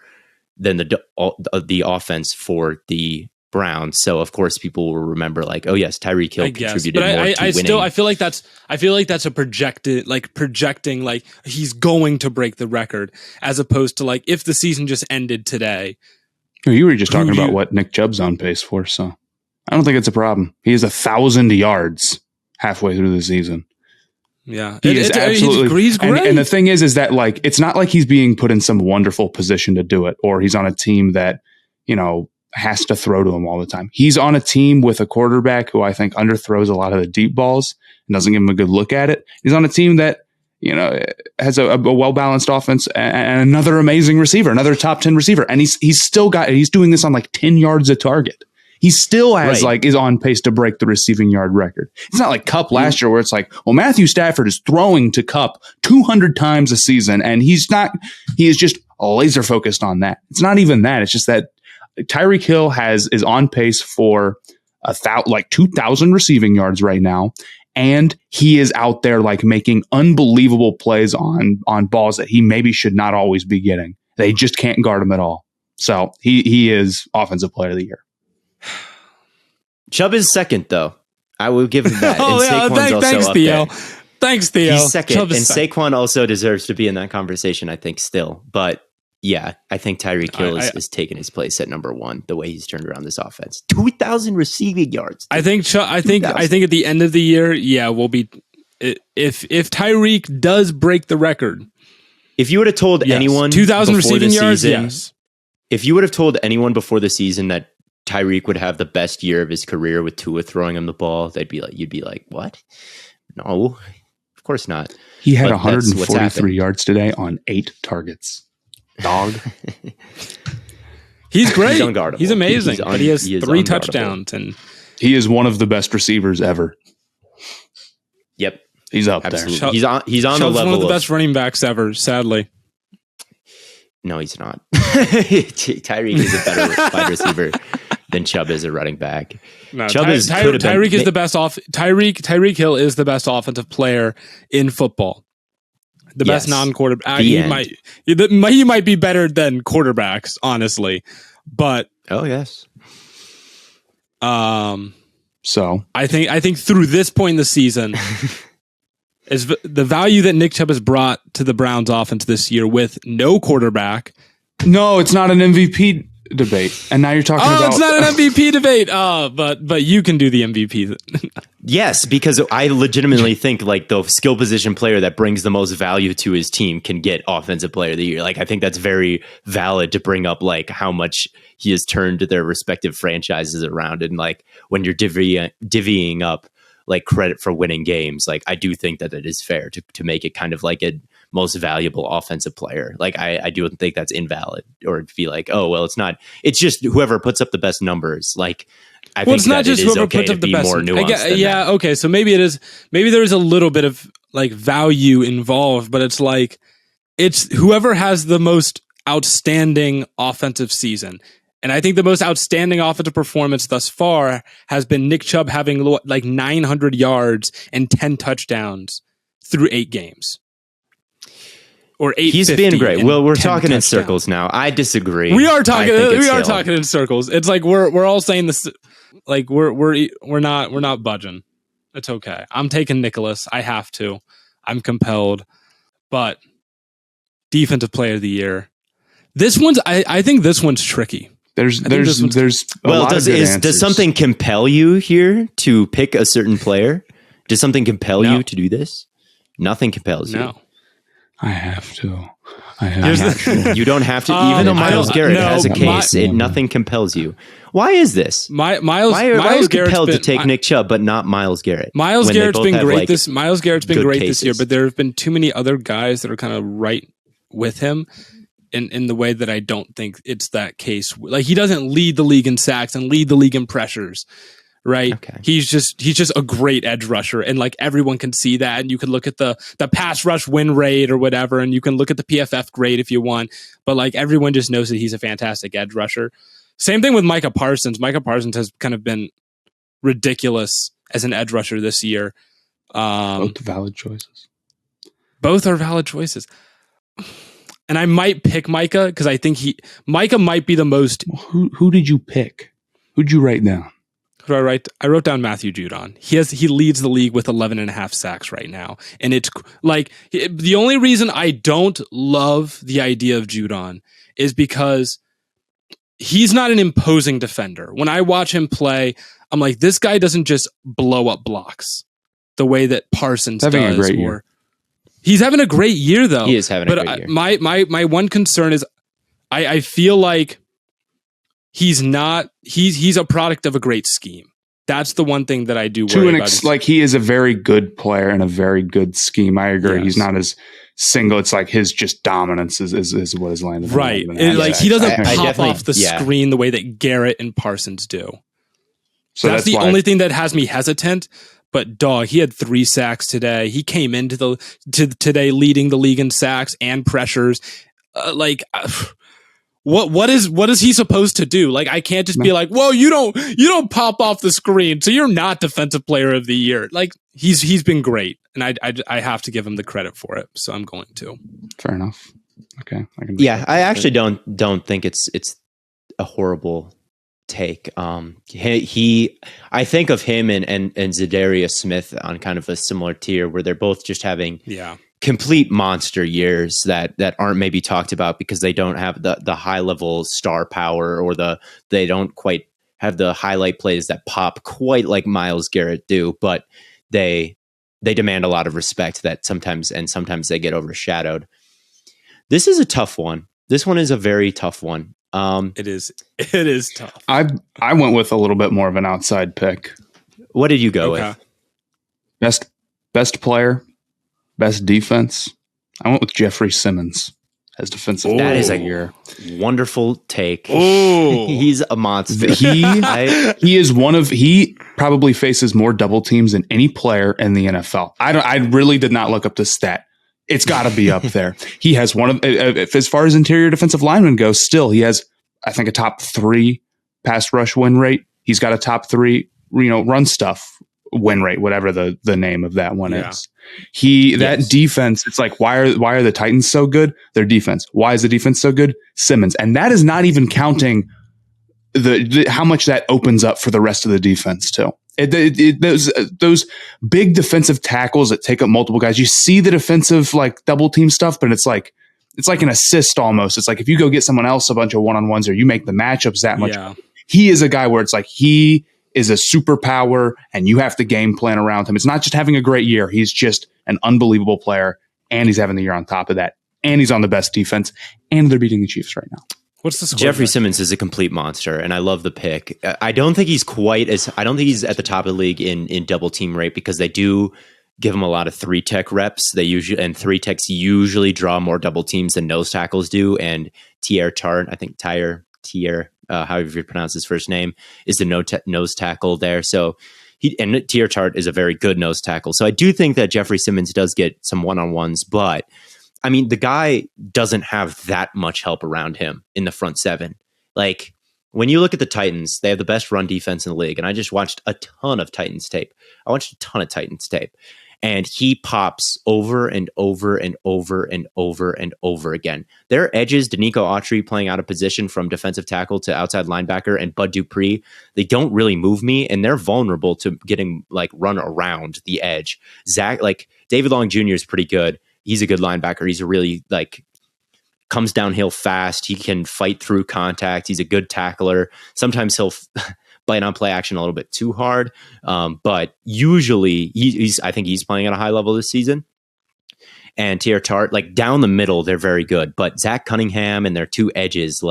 than the offense for the Browns. So of course people will remember like, oh yes, Tyreek Hill contributed more to winning. I feel like that's a projecting like he's going to break the record, as opposed to like if the season just ended today. You were just talking about what Nick Chubb's on pace for, so I don't think it's a problem. He has 1,000 yards halfway through the season. Yeah, he is absolutely. He's great. And the thing is that like it's not like he's being put in some wonderful position to do it, or he's on a team that has to throw to him all the time. He's on a team with a quarterback who I think underthrows a lot of the deep balls and doesn't give him a good look at it. He's on a team that has a well-balanced offense and another amazing receiver, another top 10 receiver. And he's doing this on like 10 yards a target. He still has is on pace to break the receiving yard record. It's not like Kupp last year where it's like, well, Matthew Stafford is throwing to Kupp 200 times a season. And he is just laser focused on that. It's not even that. It's just that Tyreek Hill is on pace for 2,000 receiving yards right now. And he is out there like making unbelievable plays on balls that he maybe should not always be getting. They just can't guard him at all. So he is offensive player of the year. Chubb is second, though. I will give him that. Thanks, Theo. Thanks, Theo. He's second, and Saquon also deserves to be in that conversation, I think, still. But yeah, I think Tyreek Hill is taking his place at number one. The way he's turned around this offense, 2,000 receiving yards. I think at the end of the year, we'll be if Tyreek does break the record. If you would have told anyone 2,000 receiving yards, yes. If you would have told anyone before the season that Tyreek would have the best year of his career with Tua throwing him the ball, you'd be like, what? No, of course not. He had 143 yards today on 8 targets. Dog. He's great. He's unguardable. He's amazing. But he has 3 touchdowns, and he is one of the best receivers ever. Yep. He's up there. He's on the level one of the best running backs ever, sadly. No, he's not. Tyreek is a better wide receiver than Chubb is a running back. No, Tyreek is the best Tyreek Hill is the best offensive player in football. The best non-quarterback. He might be better than quarterbacks, honestly. But yes. So I think through this point in the season, is the value that Nick Chubb has brought to the Browns offense this year with no quarterback. No, it's not an MVP debate. And now you're talking about... it's not an MVP debate. But you can do the MVP. Yes, because I legitimately think like the skill position player that brings the most value to his team can get offensive player of the year. Like I think that's very valid to bring up like how much he has turned their respective franchises around. And like when you're divvying up like credit for winning games, like I do think that it is fair to make it kind of like a most valuable offensive player. Like I do think that's invalid or be like, oh well, it's not. It's just whoever puts up the best numbers. Like I think it's not just whoever puts up the best. More nuanced okay. So maybe it is. Maybe there is a little bit of like value involved, but it's like it's whoever has the most outstanding offensive season. And I think the most outstanding offensive performance thus far has been Nick Chubb having like 900 yards and 10 touchdowns through 8 games. Or 850. He's been great. Well, we're talking in circles now. I disagree. We are talking in circles. It's like we're all saying this like we're not budging. It's okay. I'm taking Nicholas. I have to. I'm compelled. But defensive player of the year. I think this one's tricky. Does something compel you here to pick a certain player? Does something compel you to do this? Nothing compels you. I have to. You don't have to. Even though Myles Garrett has a case, nothing compels you. Why is this? Why are you compelled to take Nick Chubb, but not Myles Garrett? Myles Garrett's been great. Myles Garrett's been great this year, but there have been too many other guys that are kind of right with him. In the way that I don't think it's that case. Like he doesn't lead the league in sacks and lead the league in pressures, right? Okay. He's just a great edge rusher, and like everyone can see that. And you can look at the pass rush win rate or whatever, and you can look at the PFF grade if you want. But like everyone just knows that he's a fantastic edge rusher. Same thing with Micah Parsons. Micah Parsons has kind of been ridiculous as an edge rusher this year. Both valid choices. Both are valid choices. And I might pick Micah because I think Micah might be the most. Who did you pick? Who'd you write down? Who did I write? I wrote down Matthew Judon. He leads the league with 11.5 sacks right now. And it's like the only reason I don't love the idea of Judon is because he's not an imposing defender. When I watch him play, I'm like, this guy doesn't just blow up blocks the way that Parsons does. A great year. He's having a great year, though. He is having a great year. My one concern is I feel like he's a product of a great scheme. That's the one thing that I do worry about. Like he is a very good player and a very good scheme. I agree. Yes. He's not as single. It's like his just dominance is what is landed. Right. Like he doesn't pop off the screen the way that Garrett and Parsons do. So that's the only thing that has me hesitant. But dog, he had 3 sacks today. He came into today leading the league in sacks and pressures. What is he supposed to do? Like I can't just be like, "Whoa, you don't pop off the screen, so you're not defensive player of the year." Like he's been great, and I have to give him the credit for it. So I'm going to. Fair enough. Okay. I actually don't think it's a horrible take. I think of him and Zadarius Smith on kind of a similar tier where they're both just having complete monster years that aren't maybe talked about because they don't have the high level star power or they don't quite have the highlight plays that pop quite like Myles Garrett do, but they demand a lot of respect that sometimes they get overshadowed. This is a tough one. This one is a very tough one. It is tough. I went with a little bit more of an outside pick. What did you go with? Best player, best defense. I went with Jeffrey Simmons as defensive player. That is a wonderful take. He's a monster. He probably faces more double teams than any player in the NFL. I really did not look up this stat. It's got to be up there. He has one of, as far as interior defensive linemen go, still he has, I think, a top 3 pass rush win rate. He's got a top 3, run stuff win rate, whatever the name of that one is. That defense. It's like why are the Titans so good? Their defense. Why is the defense so good? Simmons, and that is not even counting the how much that opens up for the rest of the defense too. Those big defensive tackles that take up multiple guys. You see the defensive like double team stuff, but it's like an assist almost. It's like if you go get someone else a bunch of one-on-ones or you make the matchups that much. Yeah. He is a guy where it's like he is a superpower and you have to game plan around him. It's not just having a great year. He's just an unbelievable player and he's having the year on top of that. And he's on the best defense and they're beating the Chiefs right now. What's the score? Jeffrey Simmons is a complete monster, and I love the pick. I don't think he's at the top of the league in double team rate because they do give him a lot of 3-tech reps. They usually 3-techs usually draw more double teams than nose tackles do. And Tier Tart, I think Tier, however you pronounce his first name, is the nose tackle there. So Tier Tart is a very good nose tackle. So I do think that Jeffrey Simmons does get some one-on-ones, but I mean, the guy doesn't have that much help around him in the front 7. Like, when you look at the Titans, they have the best run defense in the league. And I just watched a ton of Titans tape. And he pops over and over and over and over and over again. Their edges, Danico Autry playing out of position from defensive tackle to outside linebacker, and Bud Dupree, they don't really move me, and they're vulnerable to getting like run around the edge. David Long Jr. is pretty good. He's a good linebacker. He's a really comes downhill fast. He can fight through contact. He's a good tackler. Sometimes he'll bite on play action a little bit too hard. But usually I think he's playing at a high level this season. And Tier Tart, down the middle, they're very good. But Zach Cunningham and their 2 edges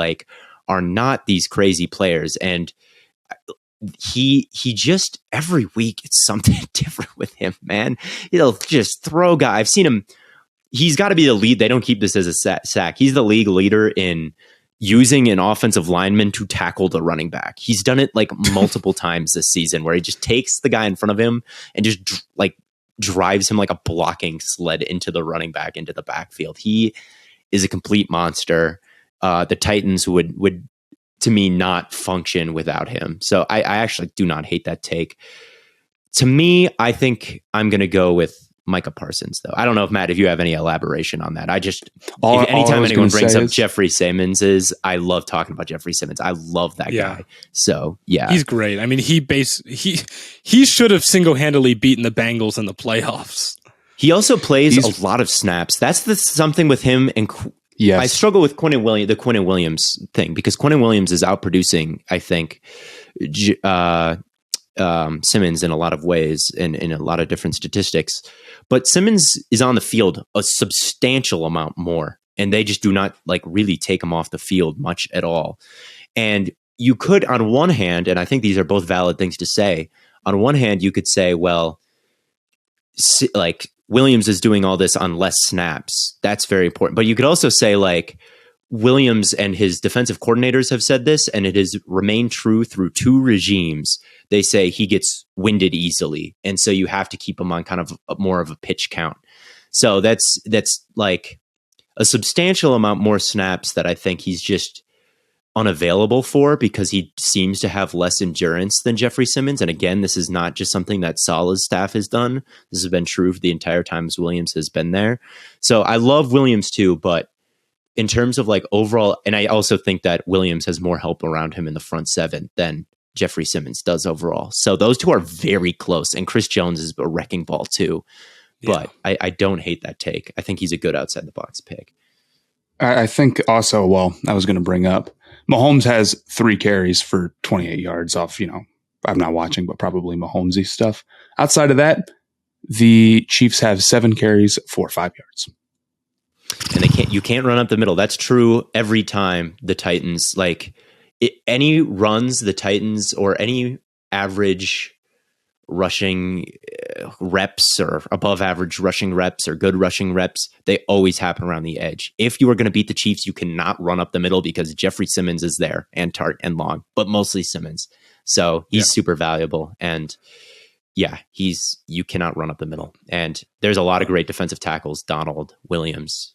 are not these crazy players. And he just every week it's something different with him, man. He'll just throw guys. I've seen him. He's got to be the lead. They don't keep this as a sack. He's the league leader in using an offensive lineman to tackle the running back. He's done it like multiple times this season where he just takes the guy in front of him and just like drives him like a blocking sled into the running back, into the backfield. He is a complete monster. The Titans would to me not function without him. So I actually do not hate that take. To me, I think I'm going to go with Micah Parsons, though. I don't know if Matt, if you have any elaboration on that. Anytime anyone brings up Jeffrey Simmons, I love talking about Jeffrey Simmons. I love that guy. So yeah, he's great. I mean, he should have single-handedly beaten the Bengals in the playoffs. He also plays a lot of snaps. That's something with him. And I struggle with the Quinnen Williams thing, because Quinnen Williams is outproducing, I think, Simmons in a lot of ways and in a lot of different statistics. But Simmons is on the field a substantial amount more, and they just do not like really take him off the field much at all. And you could, on one hand, and I think these are both valid things to say, on one hand, you could say, well, like Williams is doing all this on less snaps. That's very important. But you could also say, like, Williams and his defensive coordinators have said this, and it has remained true through two regimes. They say he gets winded easily, and so you have to keep him on kind of more of a pitch count. So that's like a substantial amount more snaps that I think he's just unavailable for, because he seems to have less endurance than Jeffrey Simmons. And again, this is not just something that Saleh's staff has done. This has been true for the entire time as Williams has been there. So I love Williams too, but in terms of like overall, and I also think that Williams has more help around him in the front seven than Jeffrey Simmons does overall. So those two are very close, and Chris Jones is a wrecking ball too. But I don't hate that take. I think he's a good outside the box pick. I think also, well, I was going to bring up, Mahomes has 3 carries for 28 yards off, I'm not watching, but probably Mahomes-y stuff. Outside of that, the Chiefs have 7 carries for 5 yards. And you can't run up the middle. That's true every time the Titans, any runs the Titans or any average rushing reps or above average rushing reps or good rushing reps, they always happen around the edge. If you are going to beat the Chiefs, you cannot run up the middle, because Jeffrey Simmons is there, and Tart and Long, but mostly Simmons. So he's super valuable. And you cannot run up the middle. And there's a lot of great defensive tackles, Donald, Williams,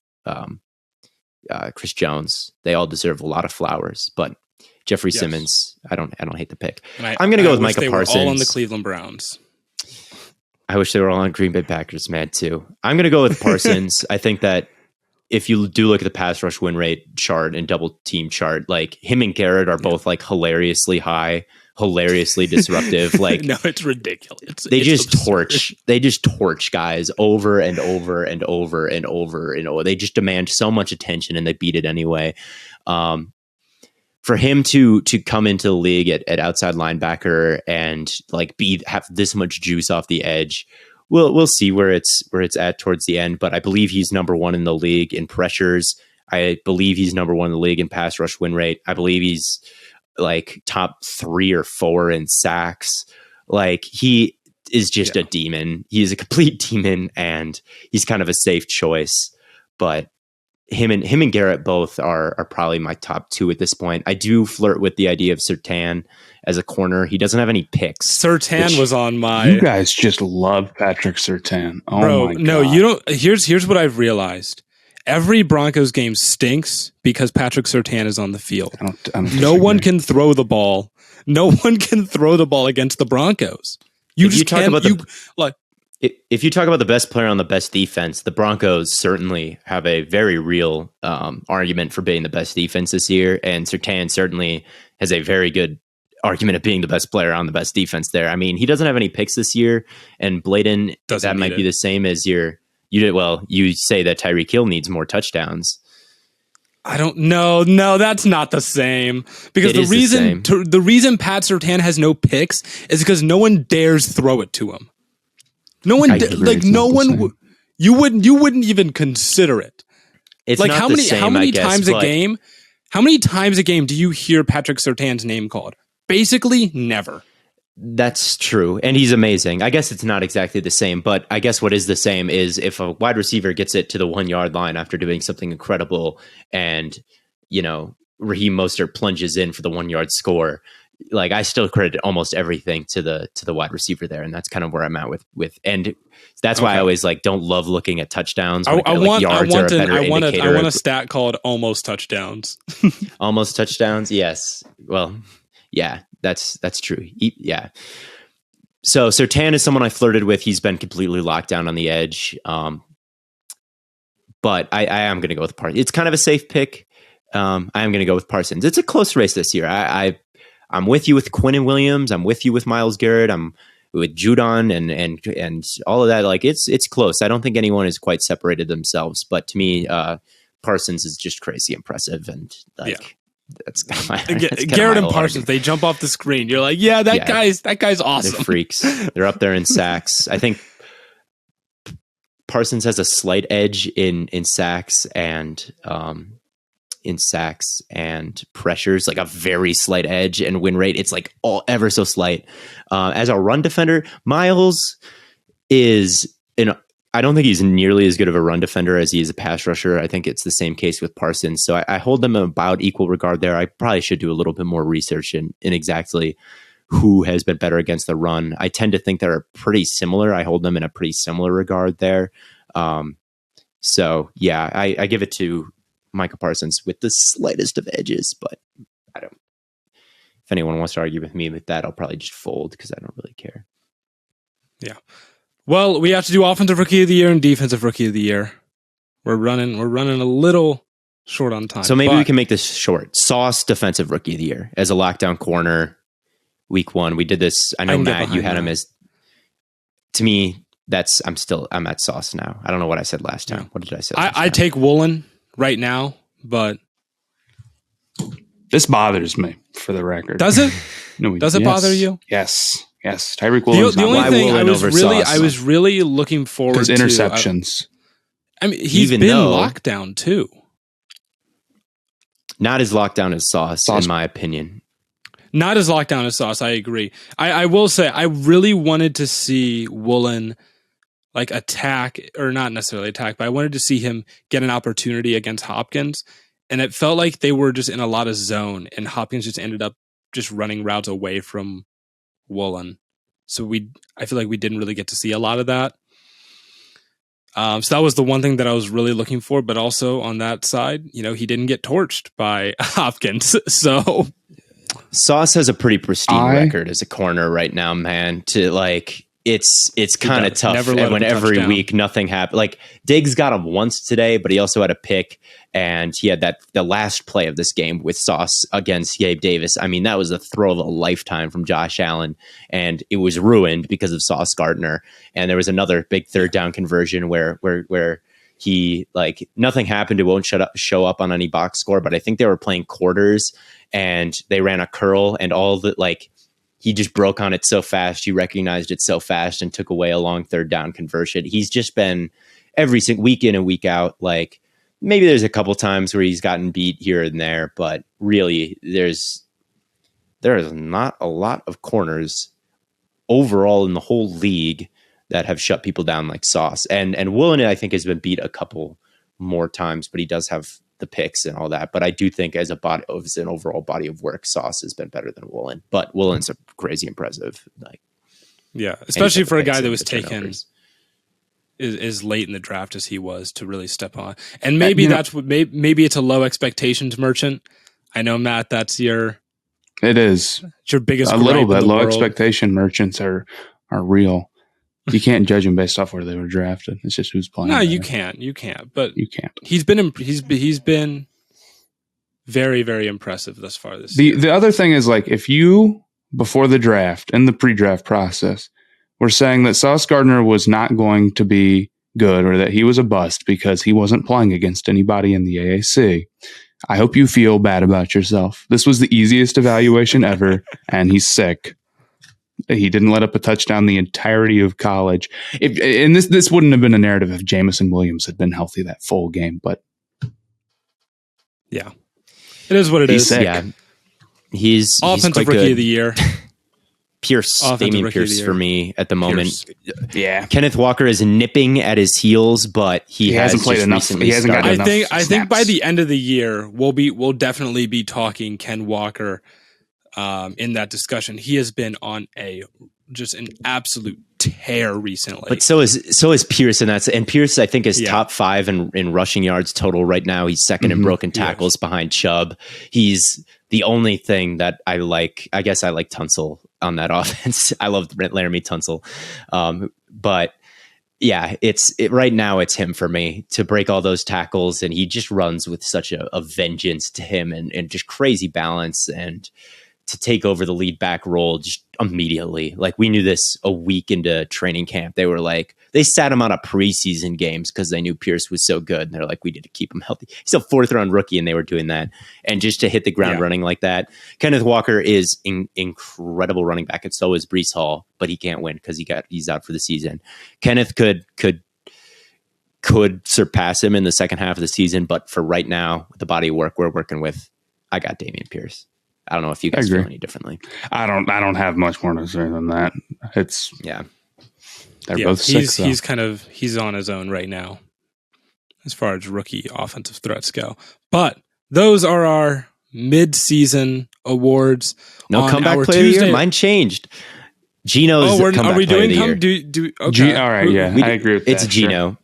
Chris Jones. They all deserve a lot of flowers, but Jeffrey Simmons, I don't hate the pick. I'm going to go with Micah Parsons. All on the Cleveland Browns. I wish they were all on Green Bay Packers, mad too. I'm going to go with Parsons. I think that if you do look at the pass rush win rate chart and double team chart, like him and Garrett are both like hilariously high, hilariously disruptive. Like, no, it's ridiculous. They just torch guys over and over and over and over and over. They just demand so much attention, and they beat it anyway. For him to come into the league at outside linebacker and like have this much juice off the edge, we'll see where it's at towards the end. But I believe he's number 1 in the league in pressures. I believe he's number 1 in the league in pass rush win rate. I believe he's like top 3 or 4 in sacks. Like, he is just a demon. He is a complete demon, and he's kind of a safe choice. But him and Garrett both are probably my top 2 at this point. I do flirt with the idea of Surtain as a corner. He doesn't have any picks. Surtain was on my... You guys just love Patrick Surtain. Oh, bro, my God. No, you don't. Here's what I've realized. Every Broncos game stinks because Patrick Surtain is on the field. I don't no one can throw the ball. No one can throw the ball against the Broncos. If you talk about the best player on the best defense, the Broncos certainly have a very real argument for being the best defense this year, and Surtain certainly has a very good argument of being the best player on the best defense there. I mean, he doesn't have any picks this year, and BLAIDEN, that might be the same as you say that Tyreek Hill needs more touchdowns. I don't know. No, that's not the same. Because the reason Pat Surtain has no picks is because no one dares throw it to him. No one, you wouldn't even consider it. It's like, not how many times a game do you hear Patrick Surtain's name called? Basically, never. That's true. And he's amazing. I guess it's not exactly the same, but I guess what is the same is if a wide receiver gets it to the 1 yard line after doing something incredible and, Raheem Mostert plunges in for the 1-yard score. Like, I still credit almost everything to the wide receiver there, and that's kind of where I'm at with and that's why I always like don't love looking at touchdowns. I want a stat called almost touchdowns. Almost touchdowns, yes. Well, yeah, that's true. Yeah. So Surtain is someone I flirted with. He's been completely locked down on the edge. But I am going to go with Parsons. It's kind of a safe pick. I am going to go with Parsons. It's a close race this year. I'm with you with Quinnen Williams. I'm with you with Myles Garrett. I'm with Judon and all of that. Like, it's close. I don't think anyone has quite separated themselves. But to me, Parsons is just crazy impressive. And like, that's kind of my Garrett and Parsons. They jump off the screen. You're like, that guy's awesome. They're freaks. They're up there in sacks. I think Parsons has a slight edge in sacks and pressures, like a very slight edge, and win rate. It's like all ever so slight. As a run defender, Myles is I don't think he's nearly as good of a run defender as he is a pass rusher. I think it's the same case with Parsons. So I hold them in about equal regard there. I probably should do a little bit more research in exactly who has been better against the run. I tend to think they're pretty similar. I hold them in a pretty similar regard there. So yeah, I give it to Micah Parsons with the slightest of edges, but I don't. If anyone wants to argue with me with that, I'll probably just fold because I don't really care. Yeah. Well, we have to do offensive rookie of the year and defensive rookie of the year. We're running a little short on time. So maybe we can make this short. Sauce defensive rookie of the year as a lockdown corner. Week 1, we did this. I know, Matt, you had him as. To me, I'm at Sauce now. I don't know what I said last time. What did I say? I take Woolen right now, but this bothers me, for the record. Does it? No, does it bother you? Yes. Tyreek Woolen. The only thing I was really looking forward his interceptions. I mean, he's been locked down too. Not as locked down as Sauce, in my opinion. Not as locked down as Sauce. I agree. I will say I really wanted to see Woolen like attack, or not necessarily attack, but I wanted to see him get an opportunity against Hopkins. And it felt like they were just in a lot of zone, and Hopkins just ended up just running routes away from Woolen. So I feel like we didn't really get to see a lot of that. So that was the one thing that I was really looking for. But also on that side, he didn't get torched by Hopkins. So Sauce has a pretty pristine record as a corner right now, man. To like, it's kind of tough when every week nothing happened. Like, Diggs got him once today, but he also had a pick, and he had the last play of this game with Sauce against Gabe Davis. I mean, that was a throw of a lifetime from Josh Allen, and it was ruined because of Sauce Gardner. And there was another big third down conversion where he, like, nothing happened. It won't show up on any box score, but I think they were playing quarters, and they ran a curl, and all the, like, he just broke on it so fast. He recognized it so fast and took away a long third down conversion. He's just been every single week in and week out. Like, maybe there's a couple times where he's gotten beat here and there, but really there is not a lot of corners overall in the whole league that have shut people down like Sauce. And Woolen, I think, has been beat a couple more times, but he does have the picks and all that. But I do think as an overall body of work, Sauce has been better than Woolen. But Woolen's a crazy impressive. Like, yeah, especially for a guy that was taken as late in the draft as he was to really step on. And maybe that's what maybe it's a low expectations merchant. I know, Matt, that's your. It is. It's your biggest. A little bit. Low expectation merchants are real. You can't judge them based off where they were drafted. It's just who's playing. No, better. you can't. But you can't. He's been very, very impressive thus far this year. The other thing is, like, if you before the draft and the pre-draft process were saying that Sauce Gardner was not going to be good or that he was a bust because he wasn't playing against anybody in the AAC, I hope you feel bad about yourself. This was the easiest evaluation ever, and he's sick. He didn't let up a touchdown the entirety of college. And this wouldn't have been a narrative if Jameson Williams had been healthy that full game. But yeah, it is what it is. Sick. Yeah, he's offensive rookie of the year. Damian Pierce for me at the moment. Yeah. Kenneth Walker is nipping at his heels, but he hasn't played enough. He hasn't got enough. I think by the end of the year, we'll definitely be talking Ken Walker in that discussion. He has been on just an absolute tear recently. But so is Pierce, and Pierce I think is top 5 in rushing yards total right now. He's second in broken tackles behind Chubb. He's the only thing that I like. I guess I like Tunsil on that offense. I love Laramie Tunsil. But yeah, right now it's him for me to break all those tackles, and he just runs with such a vengeance to him and just crazy balance, and to take over the lead back role just immediately. Like, we knew this a week into training camp. They sat him out of preseason games because they knew Pierce was so good. And they're like, we need to keep him healthy. He's a 4th round rookie, and they were doing that. And just to hit the ground running like that. Kenneth Walker is incredible running back, and so is Breece Hall, but he can't win because he's out for the season. Kenneth could surpass him in the second half of the season, but for right now, with the body of work we're working with, I got Damian Pierce. I don't know if you guys feel any differently. I don't have much more to say than that. They're both sick. He's on his own right now as far as rookie offensive threats go. But those are our mid-season awards. No comeback player of the year. Mine changed. Gino's comeback player of the year. All right, I agree with that. It's Gino.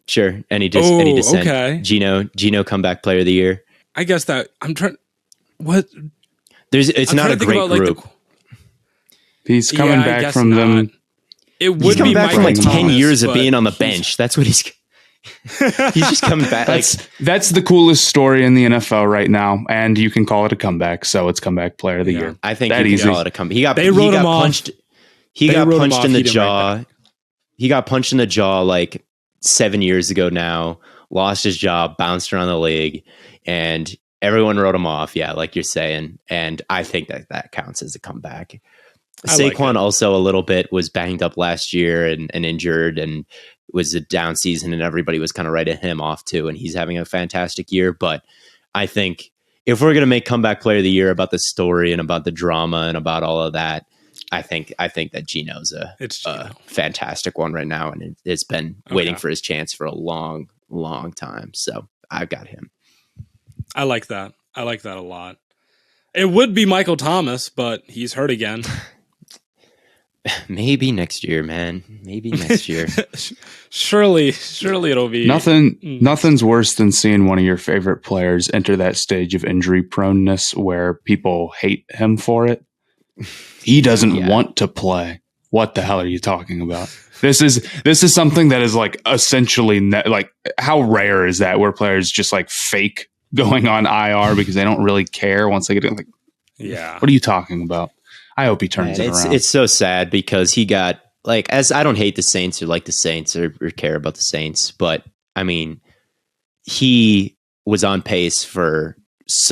Sure. Any dissent. Okay. Gino comeback player of the year. I guess that I'm trying. What? It's not a great group. He's coming back from them. It would be back from Thomas, 10 years of being on the bench. That's what he's just coming back. That's the coolest story in the NFL right now, and you can call it a comeback. So it's comeback player of the year. I think you can call it a comeback. He got punched in the jaw. He got punched in the jaw like 7 years ago now. Lost his job, bounced around the league, and everyone wrote him off, like you're saying, and I think that counts as a comeback. Saquon also a little bit was banged up last year and injured, and was a down season, and everybody was kind of writing him off too, and he's having a fantastic year. But I think if we're going to make comeback player of the year about the story and about the drama and about all of that, I think that Gino's a fantastic one right now, and it's been waiting for his chance for a long, long time. So I've got him. I like that. I like that a lot. It would be Michael Thomas, but he's hurt again. Maybe next year, man. Maybe next year. Surely it'll be nothing's worse than seeing one of your favorite players enter that stage of injury proneness where people hate him for it. He doesn't want to play. What the hell are you talking about? This is something that is like essentially like, how rare is that, where players just like fake going on IR because they don't really care once they get it? Like, what are you talking about? I hope he turns it around. It's so sad because he got, like, as I don't hate the Saints or like the Saints or care about the Saints, but I mean, he was on pace for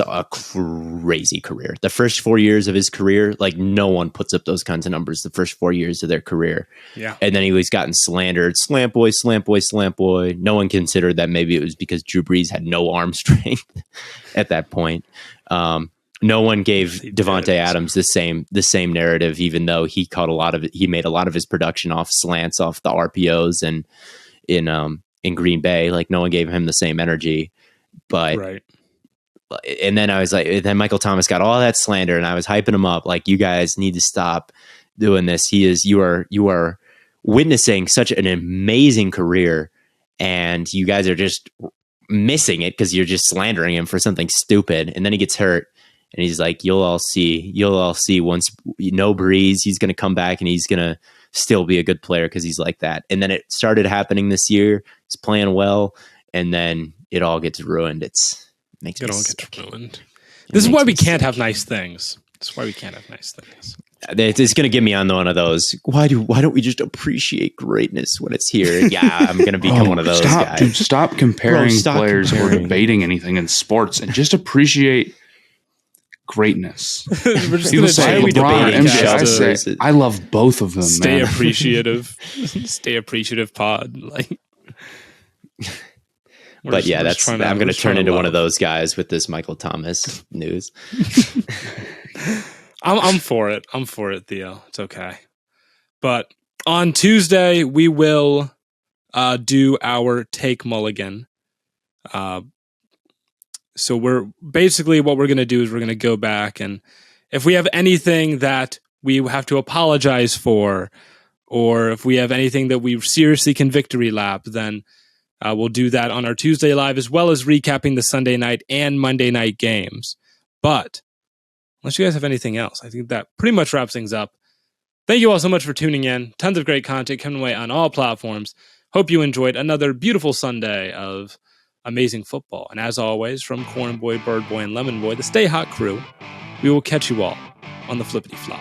a crazy career. The first 4 years of his career, like, no one puts up those kinds of numbers the first 4 years of their career. Yeah. And then he was gotten slandered. Slant boy, slant boy, slant boy. No one considered that maybe it was because Drew Brees had no arm strength at that point. No one gave Devontae Adams the same narrative, even though he caught a lot of it. He made a lot of his production off slants, off the RPOs, and in Green Bay, like, no one gave him the same energy. But right. And then I was like, then Michael Thomas got all that slander, and I was hyping him up, like, you guys need to stop doing this. You are witnessing such an amazing career, and you guys are just missing it because you're just slandering him for something stupid. And then he gets hurt. And he's like, you'll all see once, no Breeze, he's going to come back and he's going to still be a good player because he's like that. And then it started happening this year. He's playing well, and then it all gets ruined. It all gets ruined. This is why we can't have nice things. It's going to get me on one of those. Why don't we just appreciate greatness when it's here? Yeah, I'm going to become one of those guys. Dude, stop comparing players or debating anything in sports and just appreciate greatness. We're just going to say LeBron, I love both of them. Stay appreciative. Stay appreciative pod. Like, but yeah, I'm going to turn into one of those guys with this Michael Thomas news. I'm for it. I'm for it, Theo. It's okay. But on Tuesday, we will do our Take Mulligan. So we're basically what we're going to do is we're going to go back, and if we have anything that we have to apologize for, or if we have anything that we seriously can victory lap, then we'll do that on our Tuesday live, as well as recapping the Sunday night and Monday night games. But unless you guys have anything else, I think that pretty much wraps things up. Thank you all so much for tuning in. Tons of great content coming away on all platforms. Hope you enjoyed another beautiful Sunday of amazing football. And as always, from Corn Boy, Bird Boy, and Lemon Boy, the Stay Hot crew, we will catch you all on the flippity flop.